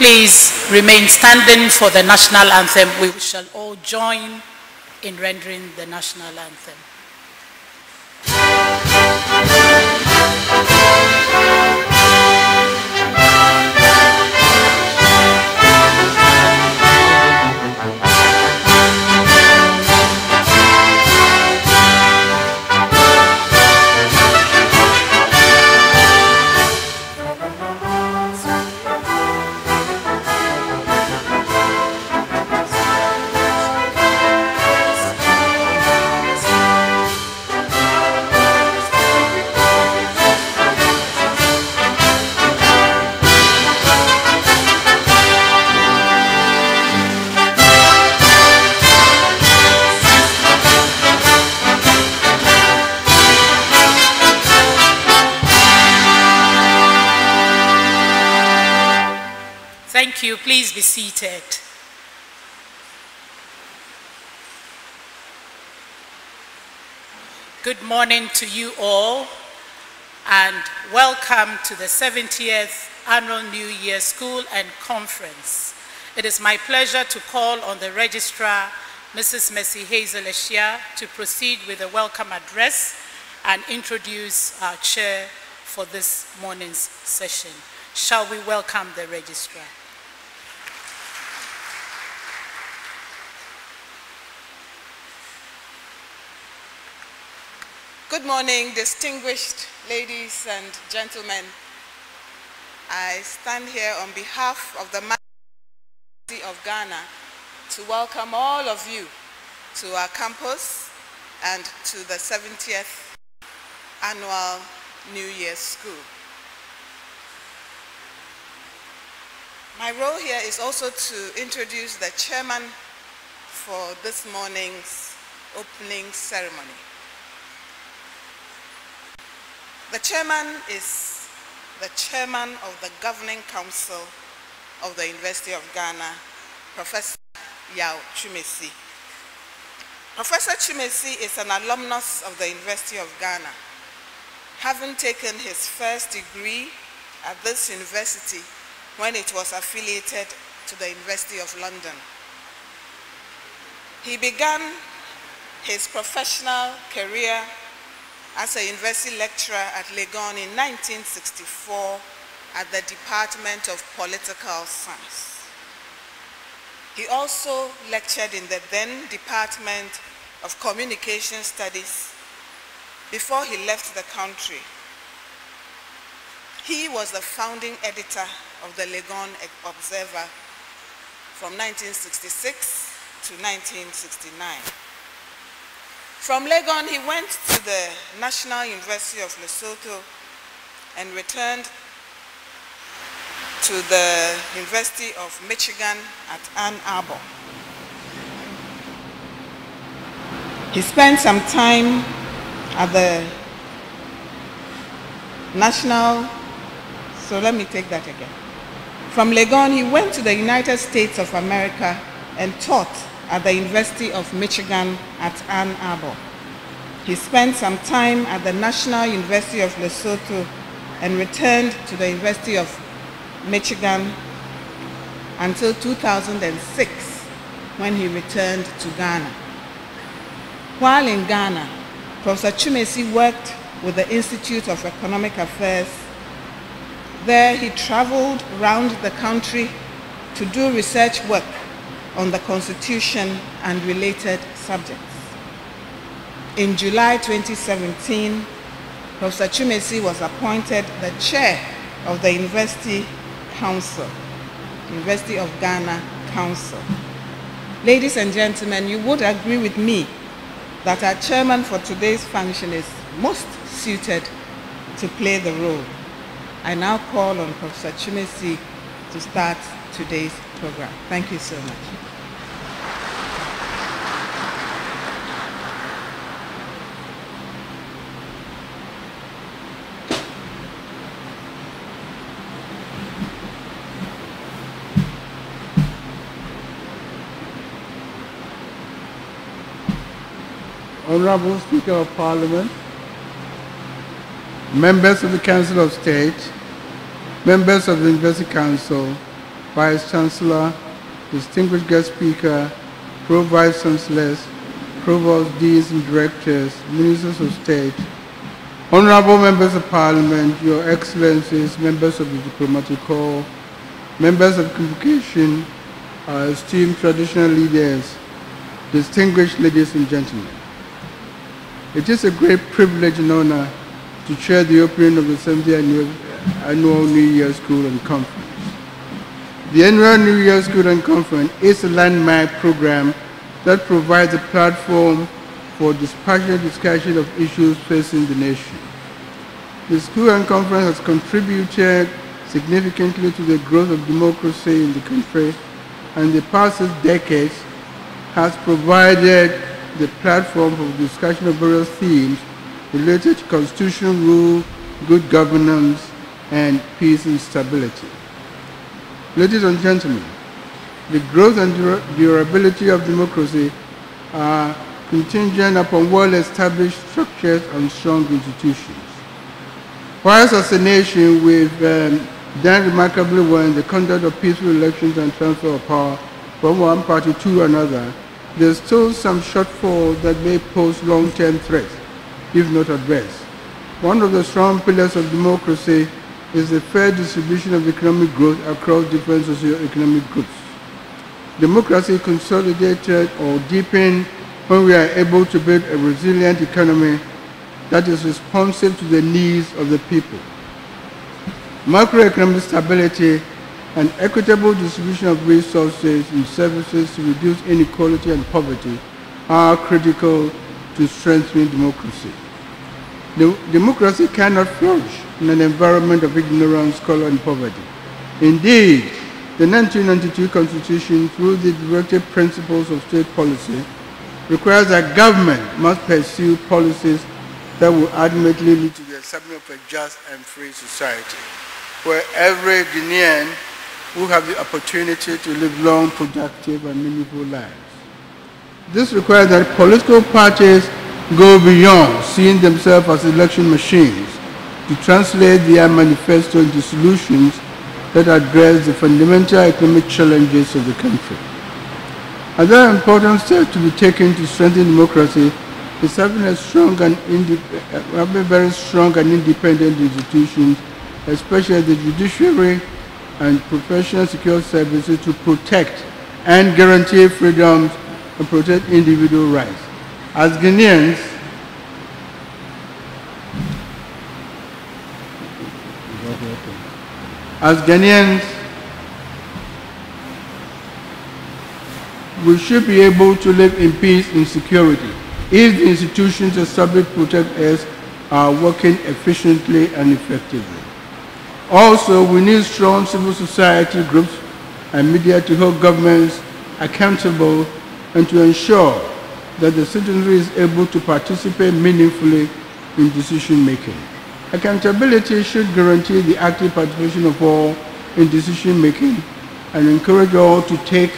Please remain standing for the national anthem. We shall all join in rendering the national anthem. Thank you. Please be seated. Good morning to you all, and welcome to the 70th Annual New Year School and Conference. It is my pleasure to call on the Registrar, Mrs. Mercy Hazel Eshia, to proceed with a welcome address and introduce our chair for this morning's session. Shall we welcome the Registrar? Good morning, distinguished ladies and gentlemen. I stand here on behalf of the Majesty of Ghana to welcome all of you to our campus and to the 70th Annual New Year's School. My role here is also to introduce the chairman for this morning's opening ceremony. The chairman is the chairman of the Governing Council of the University of Ghana, Professor Yao Chumesi. Professor Chumesi is an alumnus of the University of Ghana, having taken his first degree at this university when it was affiliated to the University of London. He began his professional career as a university lecturer at Legon in 1964 at the Department of Political Science. He also lectured in the then Department of Communication Studies before he left the country. He was the founding editor of the Legon Observer from 1966 to 1969. From Legon, he went to the National University of Lesotho and returned to the University of Michigan at Ann Arbor. He spent some time at the From Legon, he went to the United States of America and taught at the University of Michigan at Ann Arbor. He spent some time at the National University of Lesotho and returned to the University of Michigan until 2006, when he returned to Ghana. While in Ghana, Professor Twumasi worked with the Institute of Economic Affairs. There he traveled around the country to do research work on the Constitution and related subjects. In July 2017, Professor Twumasi was appointed the chair of the University Council, University of Ghana Council. Ladies and gentlemen, you would agree with me that our chairman for today's function is most suited to play the role. I now call on Professor Twumasi to start today's program. Thank you so much. Honorable Speaker of Parliament, members of the Council of State, members of the University Council, Vice-Chancellor, distinguished guest speaker, Pro-Vice-Chancellors, Provost, Deans and Directors, Ministers of State, Honorable Members of Parliament, Your Excellencies, members of the Diplomatic Corps, members of Convocation, our esteemed traditional leaders, distinguished ladies and gentlemen. It is a great privilege and honor to chair the opening of the 70th Annual New Year School and Conference. The Annual New Year School and Conference is a landmark program that provides a platform for dispassionate discussion of issues facing the nation. The School and Conference has contributed significantly to the growth of democracy in the country, and the past 6 decades has provided the platform for discussion of various themes related to constitutional rule, good governance, and peace and stability. Ladies and gentlemen, the growth and durability of democracy are contingent upon well-established structures and strong institutions. Whilst as a nation we've done remarkably well in the conduct of peaceful elections and transfer of power from one party to another, there's still some shortfall that may pose long-term threats, if not addressed. One of the strong pillars of democracy is the fair distribution of economic growth across different socio-economic groups. Democracy consolidated or deepened when we are able to build a resilient economy that is responsive to the needs of the people. Macroeconomic stability and equitable distribution of resources and services to reduce inequality and poverty are critical to strengthening democracy. Democracy cannot flourish in an environment of ignorance, color, and poverty. Indeed, the 1992 Constitution, through the directive principles of state policy, requires that government must pursue policies that will ultimately lead to the establishment of a just and free society, where every Guinean will have the opportunity to live long, productive, and meaningful lives. This requires that political parties go beyond seeing themselves as election machines to translate their manifesto into solutions that address the fundamental economic challenges of the country. Another important step to be taken to strengthen democracy is having very strong and independent institutions, especially the judiciary and professional security services, to protect and guarantee freedoms and protect individual rights. As Guineans, we should be able to live in peace and security if the institutions established to protect us are working efficiently and effectively. Also, we need strong civil society groups and media to hold governments accountable and to ensure that the citizenry is able to participate meaningfully in decision-making. Accountability should guarantee the active participation of all in decision-making and encourage all to take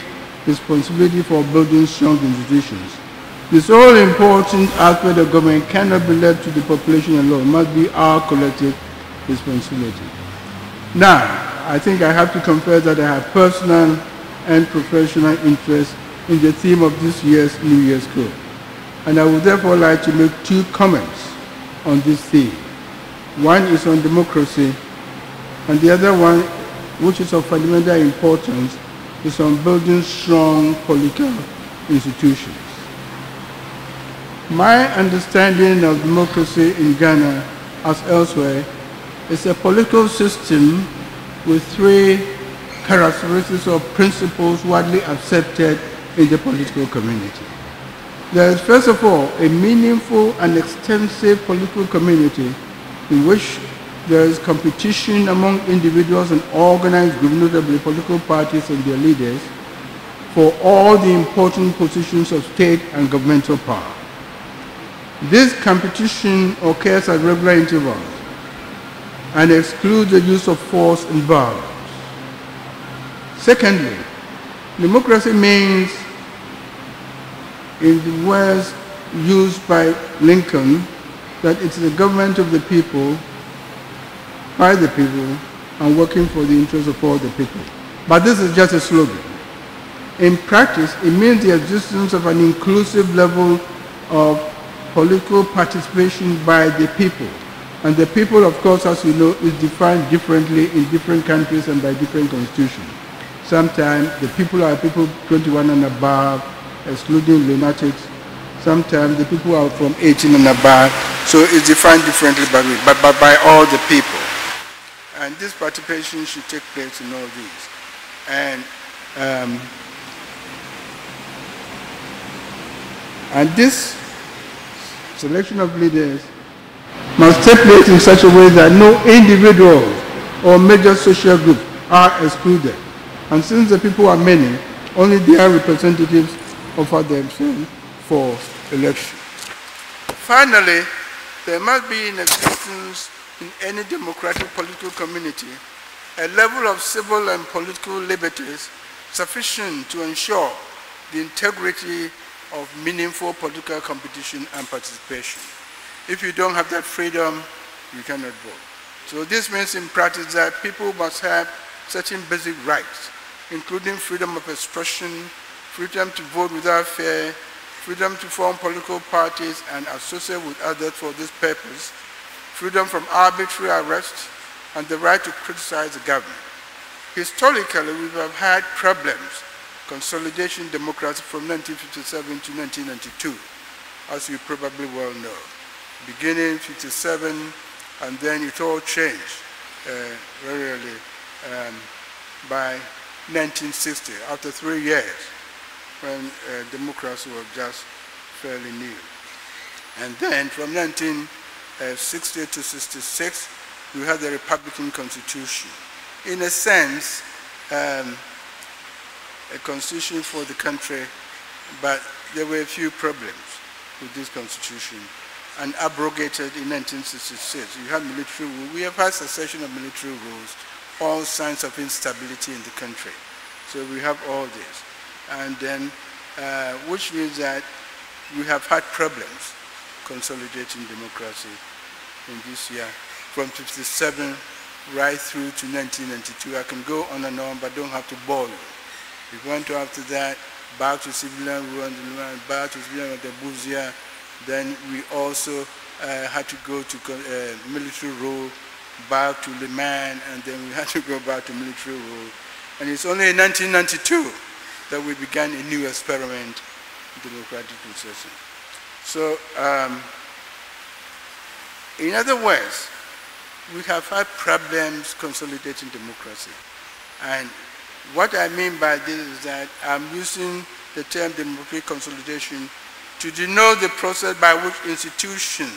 responsibility for building strong institutions. This all-important aspect of government cannot be left to the population alone. It must be our collective responsibility. Now, I think I have to confess that I have personal and professional interest in the theme of this year's New Year's School. And I would therefore like to make two comments on this theme. One is on democracy, and the other one, which is of fundamental importance, is on building strong political institutions. My understanding of democracy in Ghana, as elsewhere, is a political system with three characteristics or principles widely accepted in the political community. There is, first of all, a meaningful and extensive political community in which there is competition among individuals and organized groups, notably political parties and their leaders, for all the important positions of state and governmental power. This competition occurs at regular intervals and excludes the use of force and violence. Secondly, democracy means, in the words used by Lincoln, that it is the government of the people, by the people, and working for the interests of all the people. But this is just a slogan. In practice, it means the existence of an inclusive level of political participation by the people. And the people, of course, as you know, is defined differently in different countries and by different constitutions. Sometimes the people are people 21 and above, excluding lunatics. Sometimes the people are from 18 and above, so it's defined differently but by all the people. And this participation should take place in all these. And this selection of leaders must take place in such a way that no individual or major social group are excluded. And since the people are many, only their representatives offer themselves for election. Finally, there must be in existence in any democratic political community a level of civil and political liberties sufficient to ensure the integrity of meaningful political competition and participation. If you don't have that freedom, you cannot vote. So this means in practice that people must have certain basic rights, including freedom of expression, freedom to vote without fear, freedom to form political parties and associate with others for this purpose, freedom from arbitrary arrest, and the right to criticize the government. Historically, we have had problems, consolidation democracy from 1957 to 1992, as you probably well know. Beginning 57, and then it all changed very early by 1960, after 3 years, when democracy was just fairly new. And then from 1960 to 66, we had the Republican Constitution. In a sense, a constitution for the country, but there were a few problems with this constitution, and abrogated in 1966. You have military rule. We have had succession of military rules, all signs of instability in the country. So we have all this. And then, which means that we have had problems consolidating democracy in this year, from 57 right through to 1992. I can go on and on, but don't have to bore you. We went to after that, back to civilian rule and back to civilian with the bourgeoisie. Then we also had to go to military rule, back to Le Mans, and then we had to go back to military rule. And it's only in 1992 that we began a new experiment in democratic processing. So, in other words, we have had problems consolidating democracy. And what I mean by this is that I'm using the term democratic consolidation to denote the process by which institutions,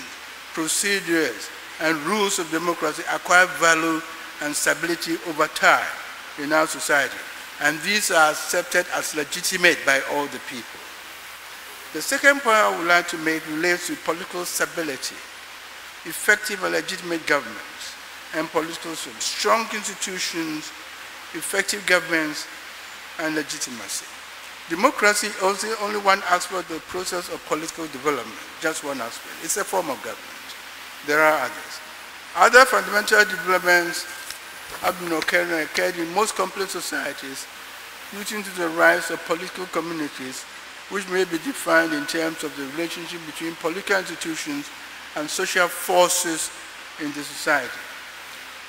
procedures, and rules of democracy acquire value and stability over time in our society. And these are accepted as legitimate by all the people. The second point I would like to make relates to political stability, effective and legitimate governments, and political systems, strong institutions, effective governments, and legitimacy. Democracy is also only one aspect of the process of political development, just one aspect. It's a form of government. There are others. Other fundamental developments have been occurred in most complex societies, leading to the rise of political communities, which may be defined in terms of the relationship between political institutions and social forces in the society.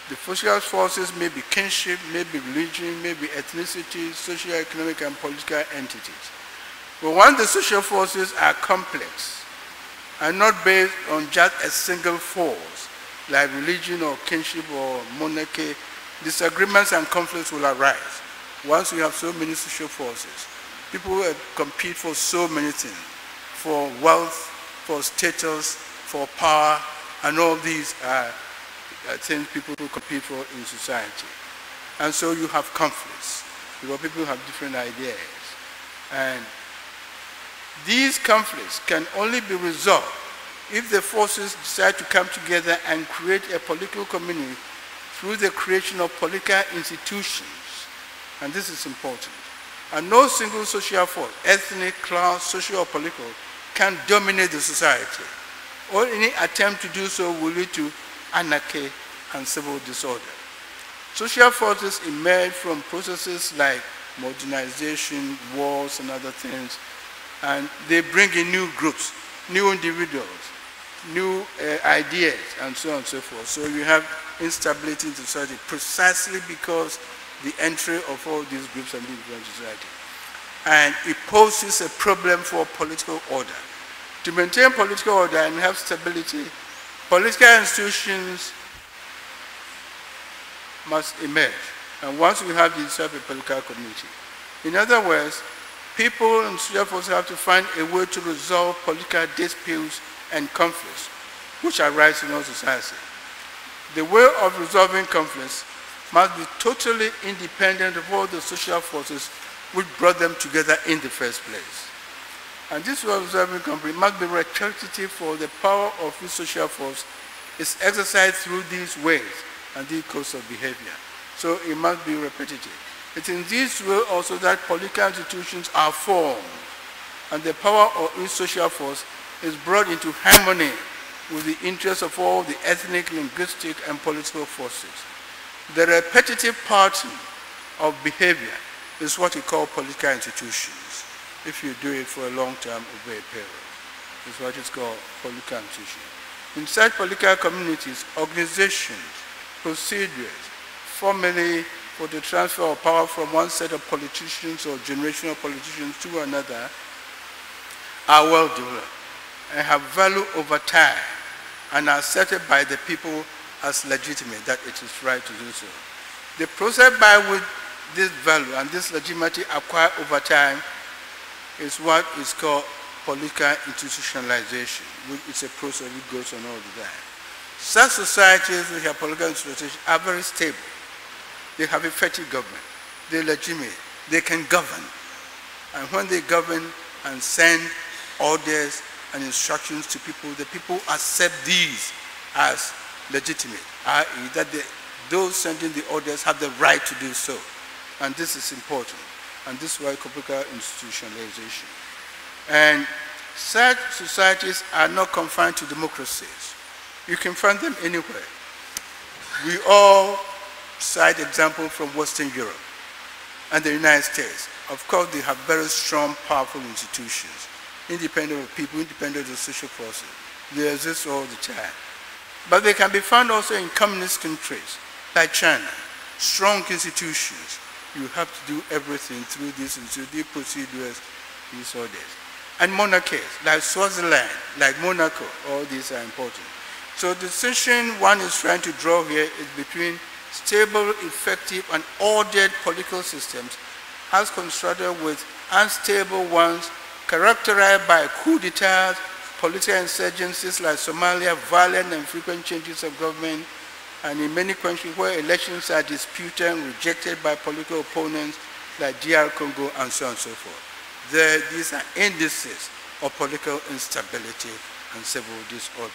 The social forces may be kinship, may be religion, may be ethnicity, socio-economic and political entities. But once the social forces are complex and not based on just a single force, like religion or kinship or monarchy, disagreements and conflicts will arise. Once you have so many social forces, people will compete for so many things, for wealth, for status, for power, and all these are things people compete for in society. And so you have conflicts, because people have different ideas. And these conflicts can only be resolved if the forces decide to come together and create a political community through the creation of political institutions. And this is important. And no single social force, ethnic, class, social, or political, can dominate the society. Or any attempt to do so will lead to anarchy and civil disorder. Social forces emerge from processes like modernization, wars, and other things, and they bring in new groups, new individuals, new ideas, and so on and so forth. So you have instability in society precisely because the entry of all these groups and individuals in society. And it poses a problem for political order. To maintain political order and have stability, political institutions must emerge. And once we have this type of political community, in other words, people and social forces have to find a way to resolve political disputes and conflicts which arise in our society. The way of resolving conflicts must be totally independent of all the social forces which brought them together in the first place. And this way of resolving conflict must be repetitive, for the power of this social force is exercised through these ways and these codes of behavior. So it must be repetitive. It's in this way also that political institutions are formed, and the power of each social force is brought into harmony with the interests of all the ethnic, linguistic, and political forces. The repetitive pattern of behavior is what we call political institutions. If you do it for a long time over a period, it's what is called political institutions. In such political communities, organizations, procedures, formally for the transfer of power from one set of politicians or generational politicians to another, are well developed and have value over time and are accepted by the people as legitimate, that it is right to do so. The process by which this value and this legitimacy acquire over time is what is called political institutionalization, which is a process which goes on all the time. Such societies which have political institutions are very stable. They have effective government. They're legitimate. They can govern. And when they govern and send orders and instructions to people, the people accept these as legitimate, i.e. that those sending the orders have the right to do so. And this is important. And this is why political institutionalization. And such societies are not confined to democracies. You can find them anywhere. We all cite examples from Western Europe and the United States. Of course, they have very strong, powerful institutions, independent of people, independent of the social forces. They exist all the time. But they can be found also in communist countries, like China. Strong institutions. You have to do everything through these procedures, these orders. And monarchies, like Swaziland, like Monaco, all these are important. So the distinction one is trying to draw here is between stable, effective, and ordered political systems as constructed with unstable ones characterized by coup d'etats, political insurgencies like Somalia, violent and frequent changes of government, and in many countries where elections are disputed and rejected by political opponents like DR Congo and so on and so forth. These are indices of political instability and civil disorder.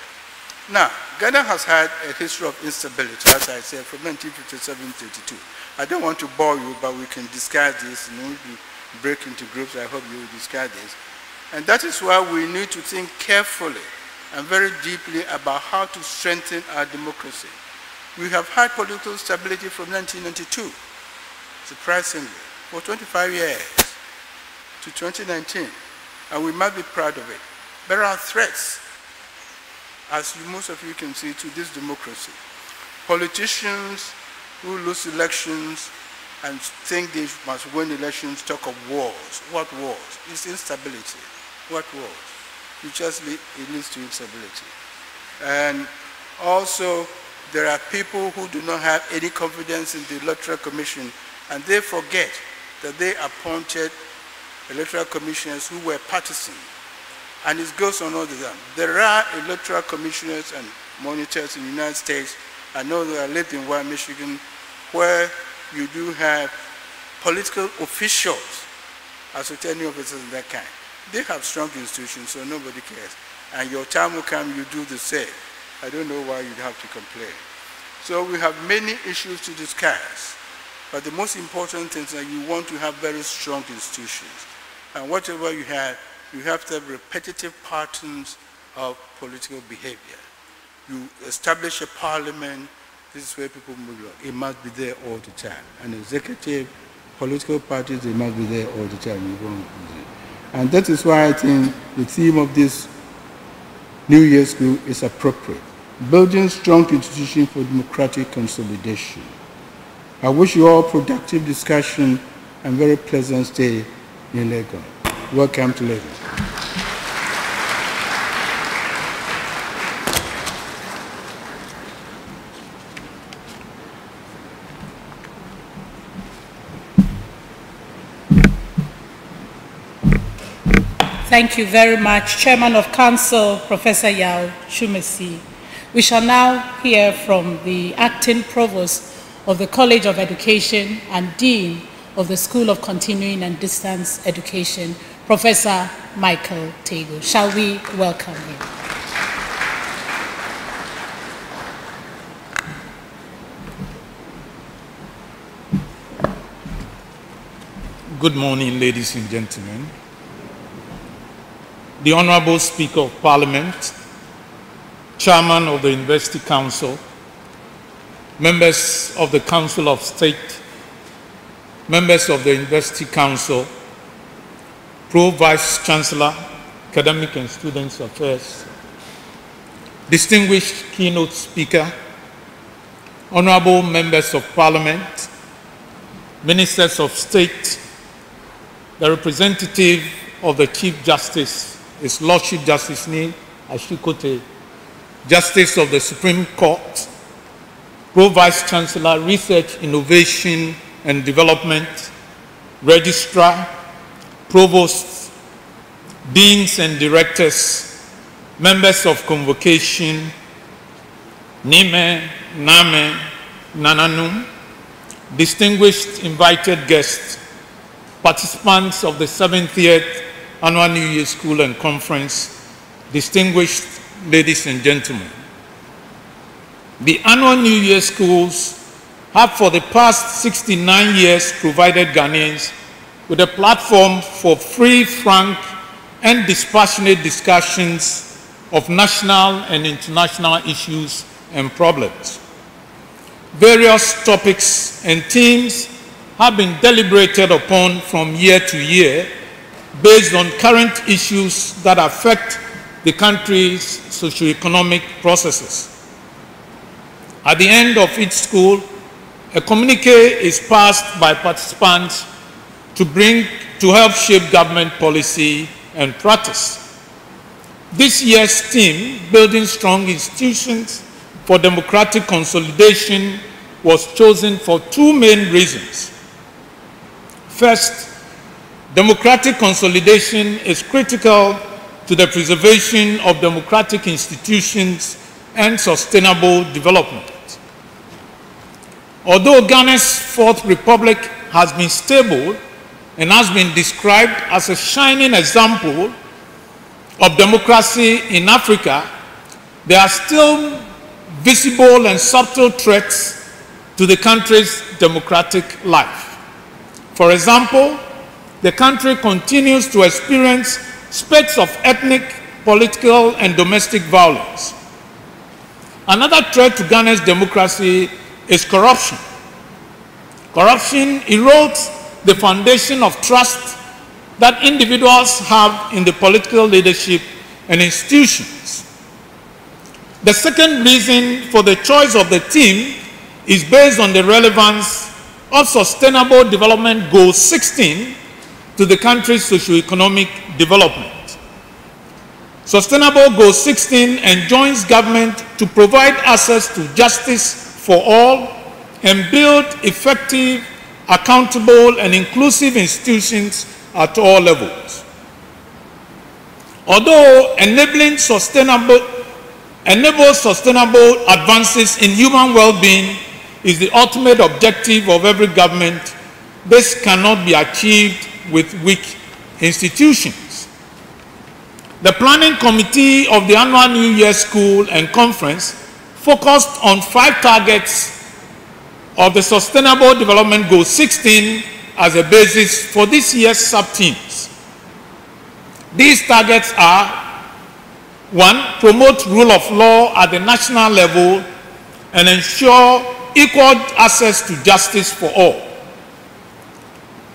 Now, Ghana has had a history of instability, as I said, from 1957 to 1982. I don't want to bore you, but we can discuss this and maybe break into groups. I hope you will discuss this. And that is why we need to think carefully and very deeply about how to strengthen our democracy. We have had political stability from 1992, surprisingly, for 25 years to 2019, and we must be proud of it. There are threats, as most of you can see, to this democracy. Politicians who lose elections and think they must win elections talk of wars. What wars? It's instability. What wars? It leads to instability. And also, there are people who do not have any confidence in the Electoral Commission, and they forget that they appointed electoral commissioners who were partisan. And it goes on all the time. There are electoral commissioners and monitors in the United States. I know that I lived in Wild, Michigan, where you do have political officials, as attorney officers and that kind. They have strong institutions, so nobody cares. And your time will come, you do the same. I don't know why you'd have to complain. So we have many issues to discuss. But the most important thing is that you want to have very strong institutions. And whatever you have to have repetitive patterns of political behavior. You establish a parliament, this is where people move along. It must be there all the time. An executive, political parties, they must be there all the time. And that is why I think the theme of this New Year's School is appropriate. Building strong institutions for democratic consolidation. I wish you all productive discussion and very pleasant stay in Lagos. Welcome to Lagos. Thank you very much, Chairman of Council, Professor Yao Shumesi. We shall now hear from the Acting Provost of the College of Education and Dean of the School of Continuing and Distance Education, Professor Michael Tego. Shall we welcome him? Good morning, ladies and gentlemen. The Honorable Speaker of Parliament, Chairman of the University Council, members of the Council of State, members of the University Council, Vice-Chancellor, Academic and Students Affairs, distinguished keynote speaker, honorable members of Parliament, ministers of state, the representative of the Chief Justice, His Lordship Justice Ni Ashikote, Justice of the Supreme Court, Vice-Chancellor, Research, Innovation and Development, Registrar, Provost, Deans and Directors, members of Convocation, Nime, Name, Nananum, distinguished invited guests, participants of the 70th Annual New Year School and Conference, distinguished ladies and gentlemen. The Annual New Year Schools have for the past 69 years provided Ghanaians with a platform for free, frank, and dispassionate discussions of national and international issues and problems. Various topics and themes have been deliberated upon from year to year based on current issues that affect the country's socio-economic processes. At the end of each school, a communique is passed by participants to help shape government policy and practice. This year's theme, Building Strong Institutions for Democratic Consolidation, was chosen for two main reasons. First, democratic consolidation is critical to the preservation of democratic institutions and sustainable development. Although Ghana's Fourth Republic has been stable and has been described as a shining example of democracy in Africa, there are still visible and subtle threats to the country's democratic life. For example, the country continues to experience spate of ethnic, political, and domestic violence. Another threat to Ghana's democracy is corruption. Corruption erodes the foundation of trust that individuals have in the political leadership and institutions. The second reason for the choice of the theme is based on the relevance of Sustainable Development Goal 16 to the country's socio-economic development. Sustainable Goal 16 enjoins government to provide access to justice for all and build effective, accountable, and inclusive institutions at all levels. Although enables sustainable advances in human well-being is the ultimate objective of every government, this cannot be achieved with weak institutions. The Planning Committee of the Annual New Year School and Conference focused on 5 targets of the Sustainable Development Goal 16 as a basis for this year's sub-themes. These targets are: 1. Promote rule of law at the national level and ensure equal access to justice for all.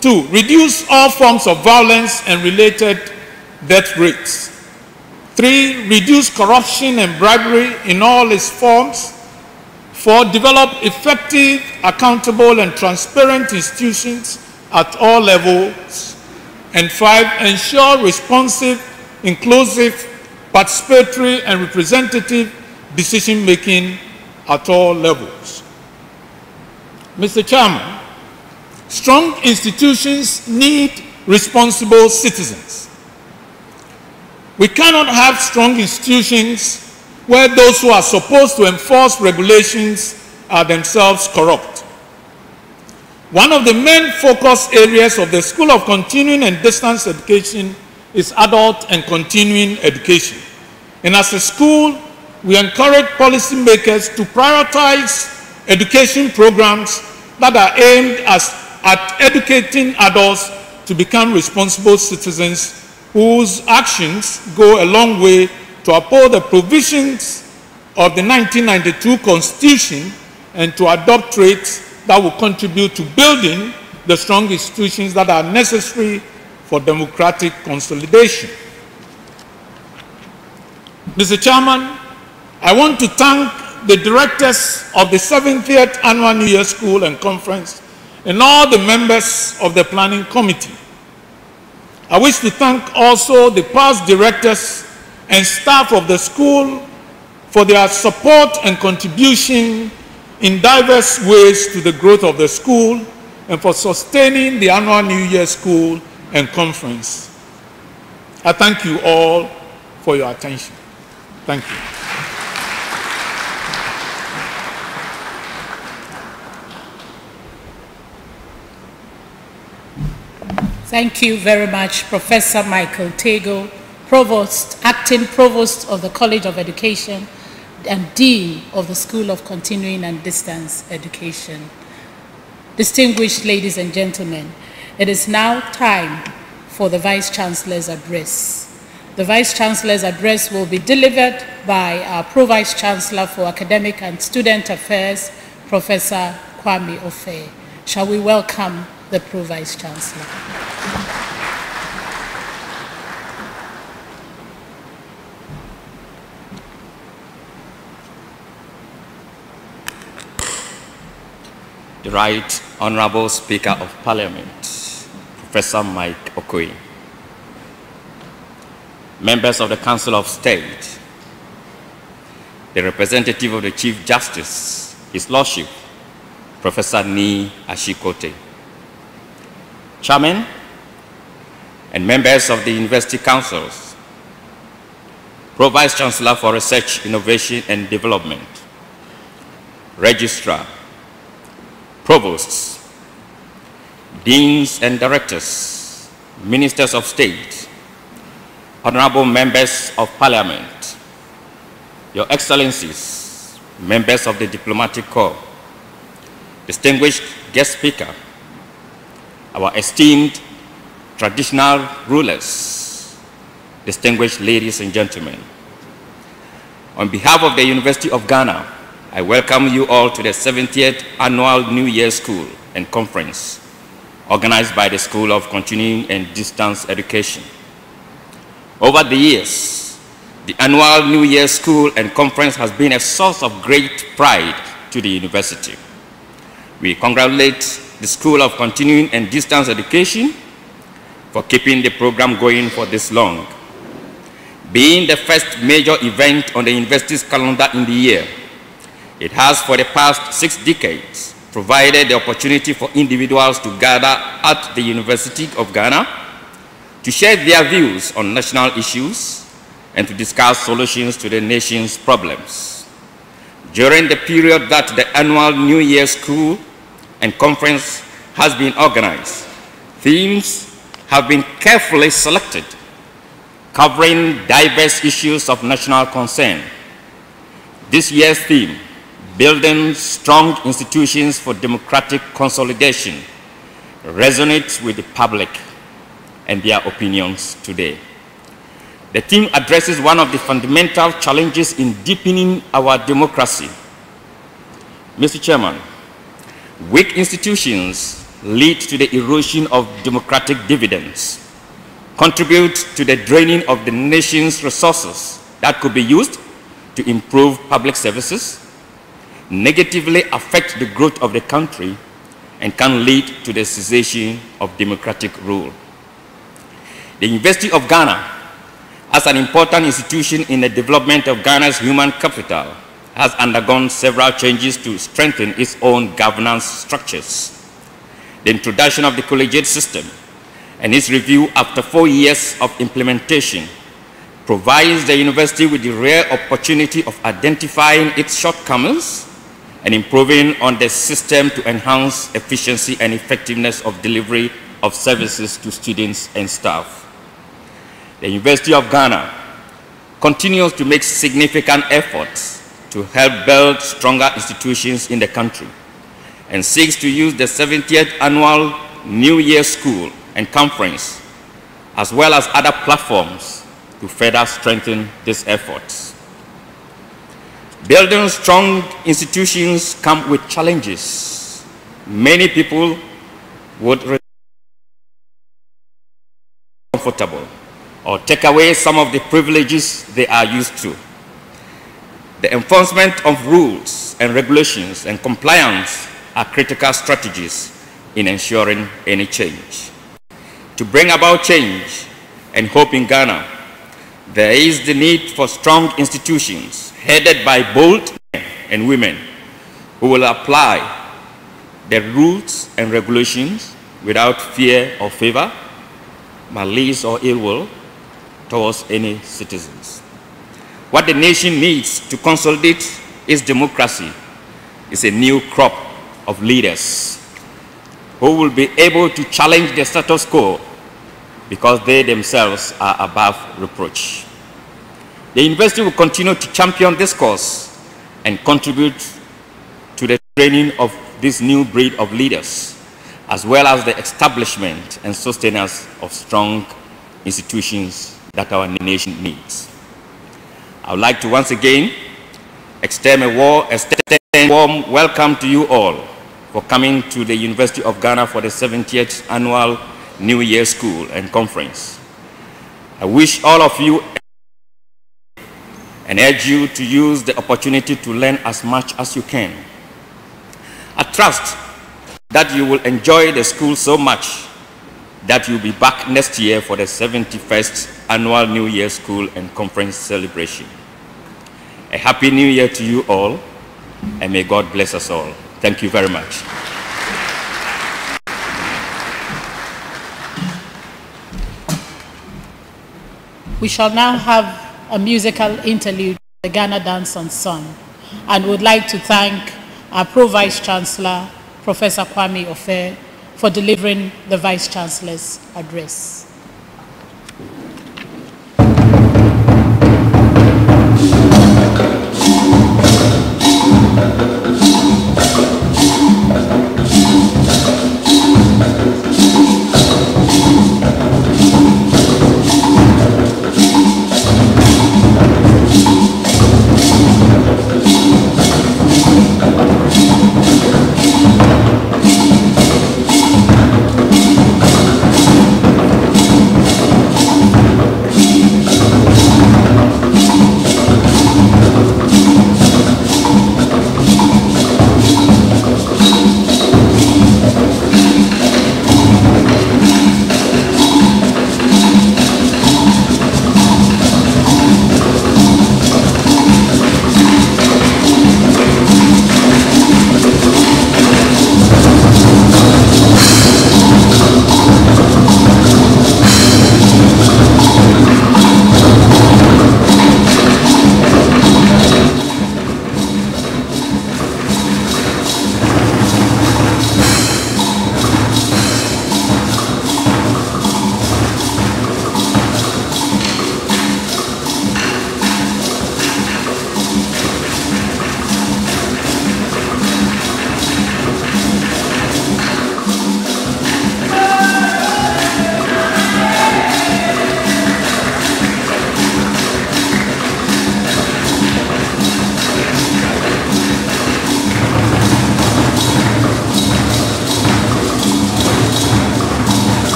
2. Reduce all forms of violence and related death rates. 3. Reduce corruption and bribery in all its forms. 4. Develop effective, accountable, and transparent institutions at all levels. And 5. Ensure responsive, inclusive, participatory, and representative decision-making at all levels. Mr. Chairman, strong institutions need responsible citizens. We cannot have strong institutions where those who are supposed to enforce regulations are themselves corrupt. One of the main focus areas of the School of Continuing and Distance Education is adult and continuing education. And as a school, we encourage policymakers to prioritize education programs that are aimed at educating adults to become responsible citizens whose actions go a long way to uphold the provisions of the 1992 Constitution and to adopt traits that will contribute to building the strong institutions that are necessary for democratic consolidation. Mr. Chairman, I want to thank the directors of the 70th Annual New Year School and Conference and all the members of the Planning Committee. I wish to thank also the past directors and staff of the school for their support and contribution in diverse ways to the growth of the school and for sustaining the Annual New Year School and Conference. I thank you all for your attention. Thank you. Thank you very much, Professor Michael Tego, Provost, Acting Provost of the College of Education and Dean of the School of Continuing and Distance Education. Distinguished ladies and gentlemen, it is now time for the Vice-Chancellor's address. The Vice-Chancellor's address will be delivered by our Pro-Vice-Chancellor for Academic and Student Affairs, Professor Kwame Ofe. Shall we welcome the Pro-Vice-Chancellor? The Right Honorable Speaker of Parliament, Professor Mike Okoye, members of the Council of State, the representative of the Chief Justice, His Lordship, Professor Ni Ashikote, Chairman and members of the University Councils, Pro-Vice-Chancellor for Research, Innovation and Development, Registrar, Provosts, Deans and Directors, Ministers of State, Honorable Members of Parliament, Your Excellencies, Members of the Diplomatic Corps, Distinguished Guest Speaker, our esteemed traditional rulers, distinguished ladies and gentlemen. On behalf of the University of Ghana, I welcome you all to the 70th Annual New Year School and Conference, organized by the School of Continuing and Distance Education. Over the years, the Annual New Year School and Conference has been a source of great pride to the university. We congratulate the School of Continuing and Distance Education for keeping the program going for this long. Being the first major event on the university's calendar in the year, it has for the past 6 decades provided the opportunity for individuals to gather at the University of Ghana to share their views on national issues and to discuss solutions to the nation's problems. During the period that the annual New Year School and Conference has been organized, themes have been carefully selected, covering diverse issues of national concern. This year's theme, Building Strong Institutions for Democratic Consolidation, resonates with the public and their opinions today. The theme addresses one of the fundamental challenges in deepening our democracy. Mr. Chairman, weak institutions lead to the erosion of democratic dividends, contribute to the draining of the nation's resources that could be used to improve public services, negatively affect the growth of the country, and can lead to the cessation of democratic rule. The University of Ghana, as an important institution in the development of Ghana's human capital, has undergone several changes to strengthen its own governance structures. The introduction of the collegiate system and its review after 4 years of implementation provides the university with the rare opportunity of identifying its shortcomings and improving on the system to enhance efficiency and effectiveness of delivery of services to students and staff. The University of Ghana continues to make significant efforts to help build stronger institutions in the country and seeks to use the 70th Annual New Year School and Conference, as well as other platforms, to further strengthen these efforts. Building strong institutions come with challenges. Many people would be comfortable or take away some of the privileges they are used to. The enforcement of rules and regulations and compliance are critical strategies in ensuring any change. To bring about change and hope in Ghana, there is the need for strong institutions headed by bold men and women who will apply the rules and regulations without fear or favor, malice or ill will towards any citizens. What the nation needs to consolidate its democracy is a new crop of leaders who will be able to challenge the status quo because they themselves are above reproach. The university will continue to champion this cause and contribute to the training of this new breed of leaders, as well as the establishment and sustenance of strong institutions that our nation needs. I would like to once again extend a warm welcome to you all for coming to the University of Ghana for the 70th Annual New Year School and Conference. I wish all of you and urge you to use the opportunity to learn as much as you can. I trust that you will enjoy the school so much that you'll be back next year for the 71st Annual New Year School and Conference celebration. A happy New Year to you all, and may God bless us all. Thank you very much. We shall now have a musical interlude, the Ghana Dance and Song, and would like to thank our Pro-Vice-Chancellor, Professor Kwame Ofe, for delivering the Vice-Chancellor's address.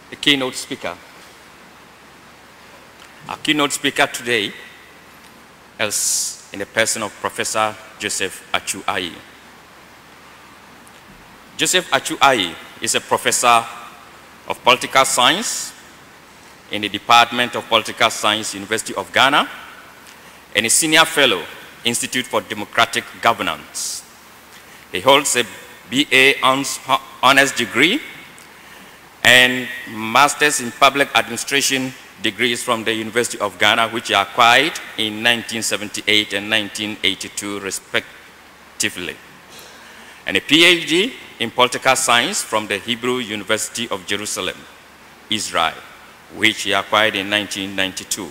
The keynote speaker. Our keynote speaker today is in the person of Professor Joseph Achu-Ayi. Joseph Achu-Ayi is a professor of political science in the Department of Political Science, University of Ghana, and a senior fellow, Institute for Democratic Governance. He holds a BA honors degree and Masters in Public Administration degrees from the University of Ghana, which he acquired in 1978 and 1982, respectively, and a PhD in Political Science from the Hebrew University of Jerusalem, Israel, which he acquired in 1992.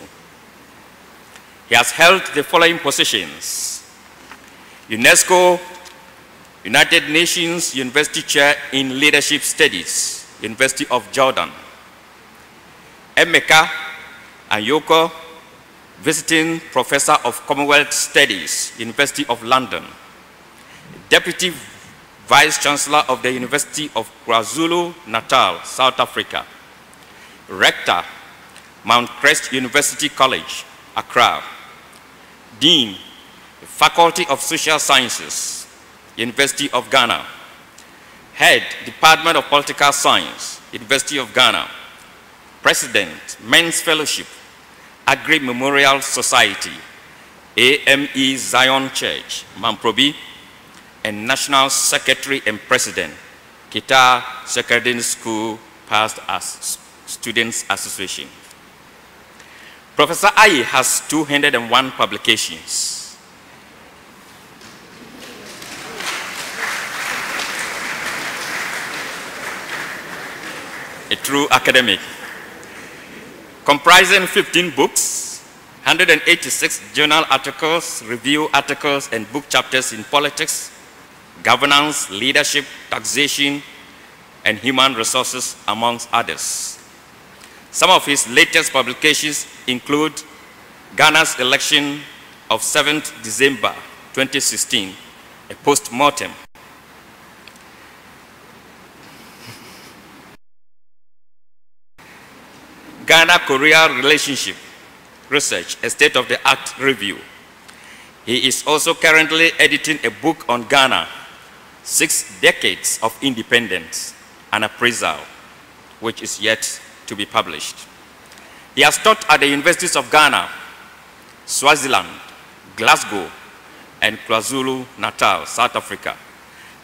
He has held the following positions: UNESCO, United Nations University Chair in Leadership Studies, University of Jordan; Emeka Anyoko, Visiting Professor of Commonwealth Studies, University of London; Deputy Vice-Chancellor of the University of KwaZulu-Natal, South Africa; Rector, Mount Crest University College, Accra; Dean, Faculty of Social Sciences, University of Ghana; Head, Department of Political Science, University of Ghana; President, Men's Fellowship, Agri Memorial Society, AME Zion Church, Mamprobi; and National Secretary and President, Kita Secondary School, past as Students Association. Professor Ayi has 201 publications. A true academic, comprising 15 books, 186 journal articles, review articles, and book chapters in politics, governance, leadership, taxation, and human resources, amongst others. Some of his latest publications include Ghana's election of 7th December 2016, a post-mortem; Ghana-Korea relationship research, a state-of-the-art review. He is also currently editing a book on Ghana, 6 Decades of Independence, an appraisal, which is yet to be published. He has taught at the universities of Ghana, Swaziland, Glasgow, and KwaZulu-Natal, South Africa,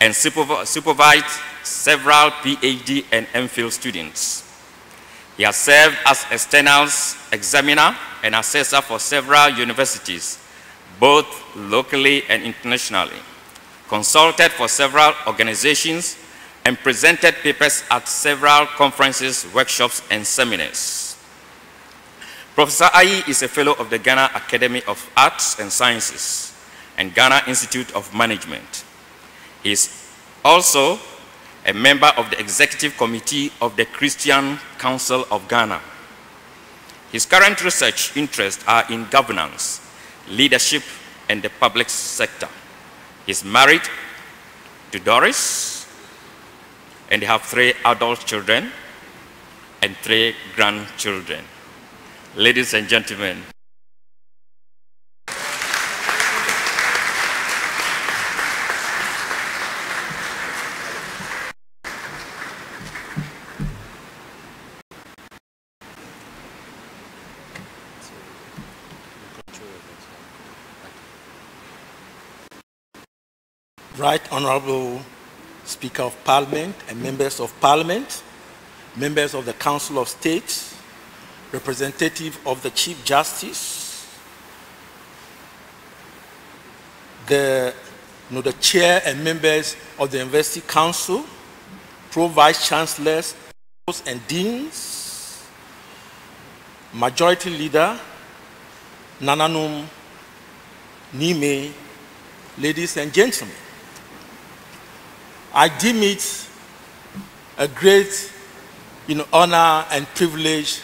and supervised several PhD and MPhil students. He has served as externals examiner and assessor for several universities, both locally and internationally, consulted for several organizations, and presented papers at several conferences, workshops, and seminars. Professor Ayi is a fellow of the Ghana Academy of Arts and Sciences and Ghana Institute of Management. He is also a member of the Executive Committee of the Christian Council of Ghana. His current research interests are in governance, leadership, and the public sector. He is married to Doris, and they have 3 adult children and 3 grandchildren. Ladies and gentlemen, Right Honorable Speaker of Parliament and members of Parliament, members of the Council of State, representative of the Chief Justice, the Chair and members of the University Council, Pro-Vice-Chancellors and Deans, Majority Leader, Nananum Nime, ladies and gentlemen. I deem it a great honor and privilege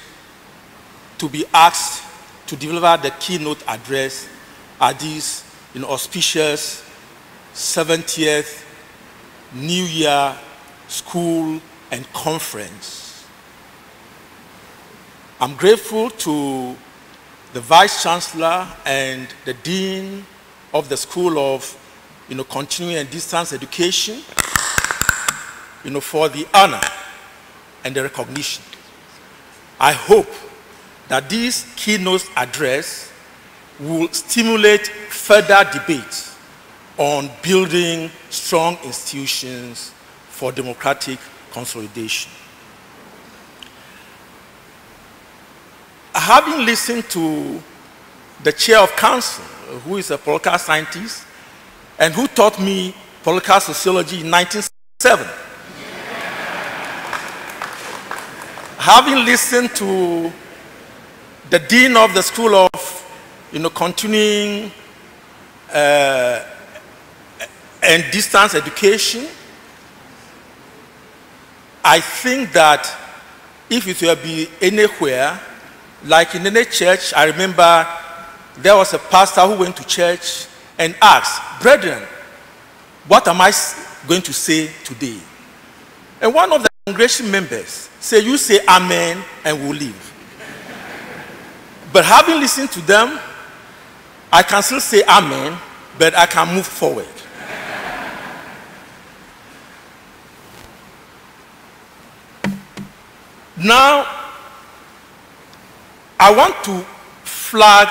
to be asked to deliver the keynote address at this auspicious 70th New Year School and Conference. I'm grateful to the Vice-Chancellor and the Dean of the School of Continuing and Distance Education for the honor and the recognition. I hope that this keynote address will stimulate further debate on building strong institutions for democratic consolidation. Having listened to the chair of council, who is a political scientist and who taught me political sociology in 1907, having listened to the dean of the School of Continuing and Distance Education, I think that if it will be anywhere, like in any church, I remember there was a pastor who went to church and asked, "Brethren, what am I going to say today?" And one of the congregation members said, "You say amen and we'll leave." But having listened to them, I can still say amen, but I can move forward. Now, I want to flag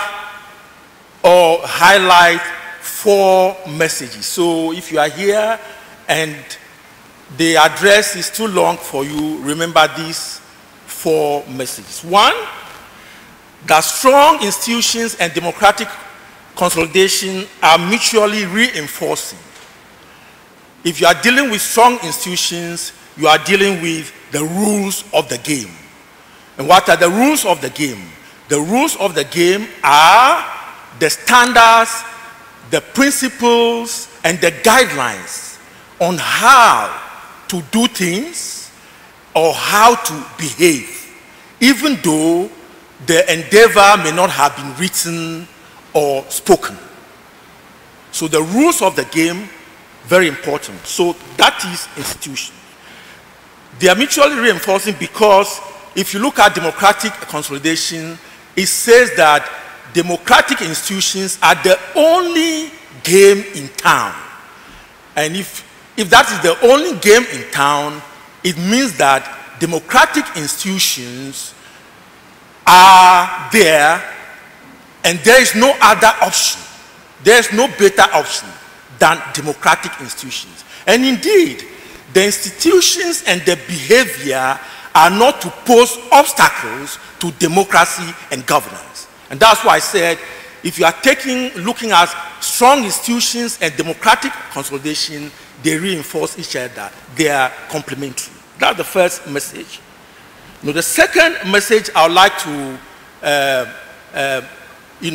or highlight 4 messages. So if you are here and the address is too long for you, remember these 4 messages. 1, that strong institutions and democratic consolidation are mutually reinforcing. If you are dealing with strong institutions, you are dealing with the rules of the game. And what are the rules of the game? The rules of the game are the standards, the principles, and the guidelines on how to do things or how to behave, even though the endeavor may not have been written or spoken. So the rules of the game, very important. So that is institution. They are mutually reinforcing because if you look at democratic consolidation, it says that democratic institutions are the only game in town. And if that is the only game in town, it means that democratic institutions are there and there is no other option. There is no better option than democratic institutions. And indeed, the institutions and the behavior are not to pose obstacles to democracy and governance. And that's why I said, if you are looking at strong institutions and democratic consolidation, they reinforce each other. They are complementary. That's the first message. Now, the second message I would like to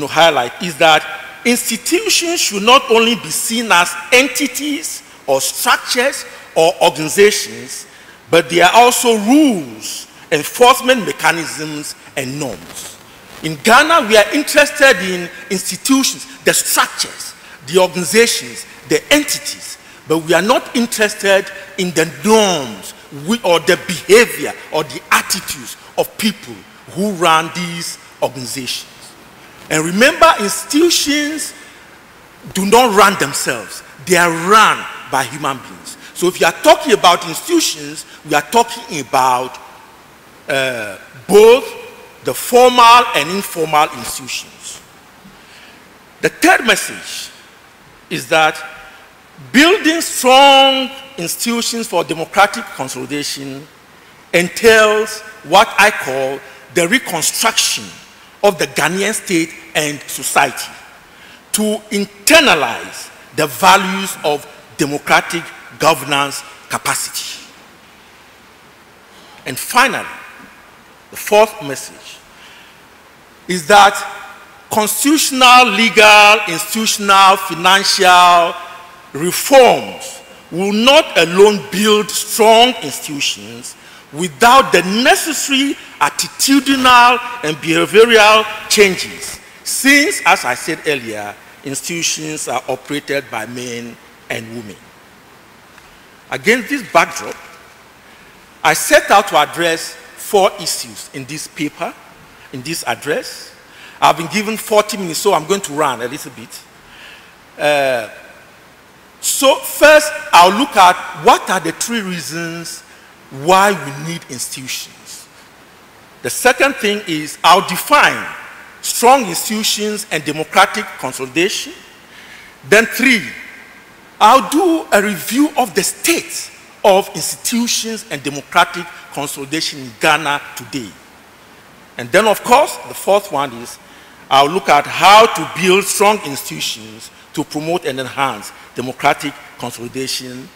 highlight is that institutions should not only be seen as entities or structures or organizations, but they are also rules, enforcement mechanisms, and norms. In Ghana, we are interested in institutions, the structures, the organizations, the entities, but we are not interested in the norms or the behavior or the attitudes of people who run these organizations. And remember, institutions do not run themselves. They are run by human beings. So if you are talking about institutions, we are talking about both the formal and informal institutions. The third message is that building strong institutions for democratic consolidation entails what I call the reconstruction of the Ghanaian state and society to internalize the values of democratic governance capacity. And finally, the fourth message is that constitutional, legal, institutional, financial reforms will not alone build strong institutions without the necessary attitudinal and behavioral changes, since, as I said earlier, institutions are operated by men and women. Against this backdrop, I set out to address 4 issues in this paper, in this address. I've been given 40 minutes, so I'm going to run a little bit. So first, I'll look at what are the 3 reasons why we need institutions. The second thing is I'll define strong institutions and democratic consolidation. Then 3, I'll do a review of the state of institutions and democratic consolidation in Ghana today. And then, of course, the 4th one is I'll look at how to build strong institutions to promote and enhance democratic consolidation.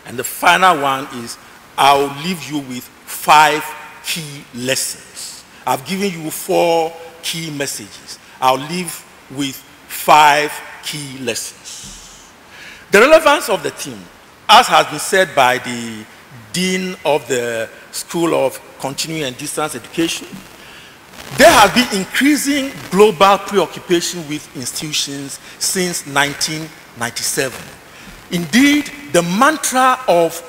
And the final one is I'll leave you with 5 key lessons. I've given you 4 key messages. I'll leave with 5 key lessons. The relevance of the theme, as has been said by the Dean of the School of Continuing and Distance Education, there has been increasing global preoccupation with institutions since 1997. Indeed, the mantra of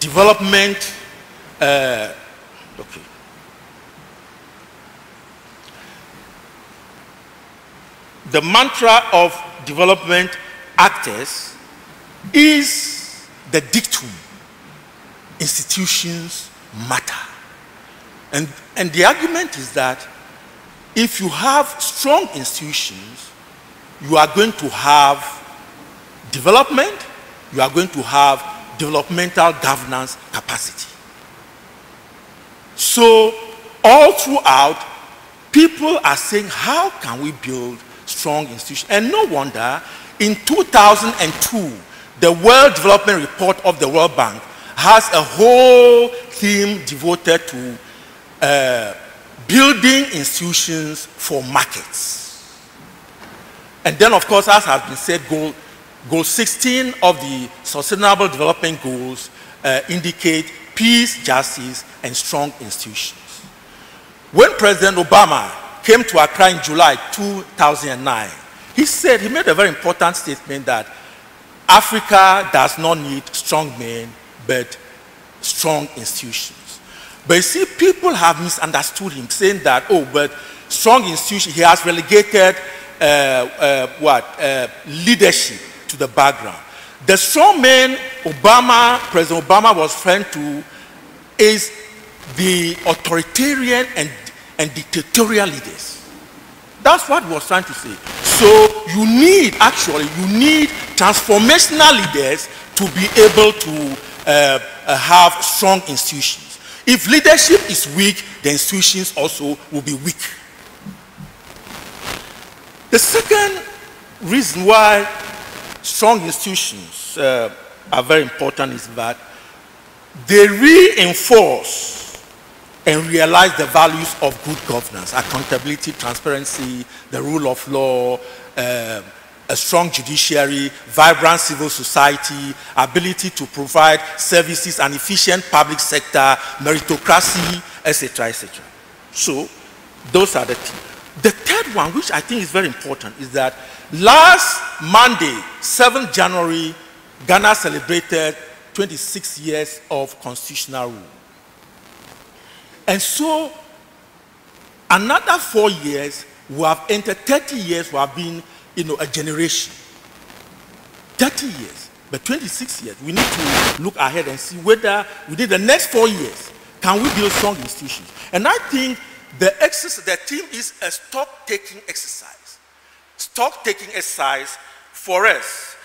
development, the mantra of development actors is the dictum, institutions matter. And the argument is that if you have strong institutions, you are going to have development, you are going to have developmental governance capacity. So all throughout, people are saying, how can we build strong institutions? And no wonder, in 2002, the World Development Report of the World Bank has a whole theme devoted to building institutions for markets. And then, of course, as has been said, goal 16 of the Sustainable Development Goals indicate peace, justice, and strong institutions. When President Obama came to Accra in July 2009, he made a very important statement that Africa does not need strong men, but strong institutions. But you see, people have misunderstood him, saying that, oh, but strong institutions, he has relegated leadership to the background. The strong man President Obama was referring to is the authoritarian and dictatorial leaders. That's what he was trying to say. So you need transformational leaders to be able to have strong institutions. If leadership is weak, the institutions also will be weak. The second reason why strong institutions are very important is that they reinforce and realize the values of good governance, accountability, transparency, the rule of law, a strong judiciary, vibrant civil society, ability to provide services, an efficient public sector, meritocracy, etc., etc. So, those are the two. The third one, which I think is very important, is that last Monday, 7th January, Ghana celebrated 26 years of constitutional rule. And so, another 4 years, we have entered 30 years, we have been a generation. 30 years, but 26 years. We need to look ahead and see whether within the next 4 years, can we build strong institutions? And I think the theme is a stock-taking exercise. Stock-taking exercise for us,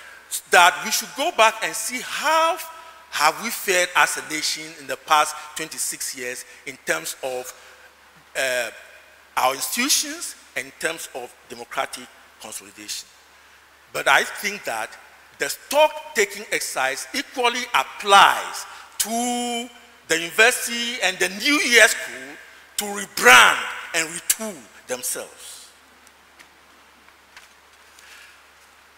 that we should go back and see how have we fared as a nation in the past 26 years in terms of our institutions and in terms of democratic consolidation. But I think that the stock-taking exercise equally applies to the university and the New Year School to rebrand and retool themselves.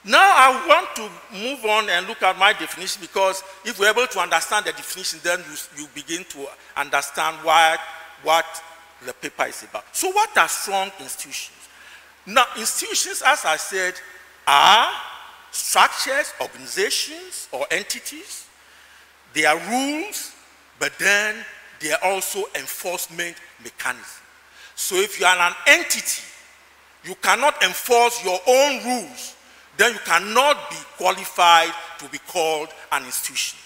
Now I want to move on and look at my definition, because if we're able to understand the definition, then you begin to understand what the paper is about. So what are strong institutions? Now, institutions, as I said, are structures, organizations, or entities. They are rules, but then they are also enforcement mechanisms. So if you are an entity, you cannot enforce your own rules, then you cannot be qualified to be called an institution.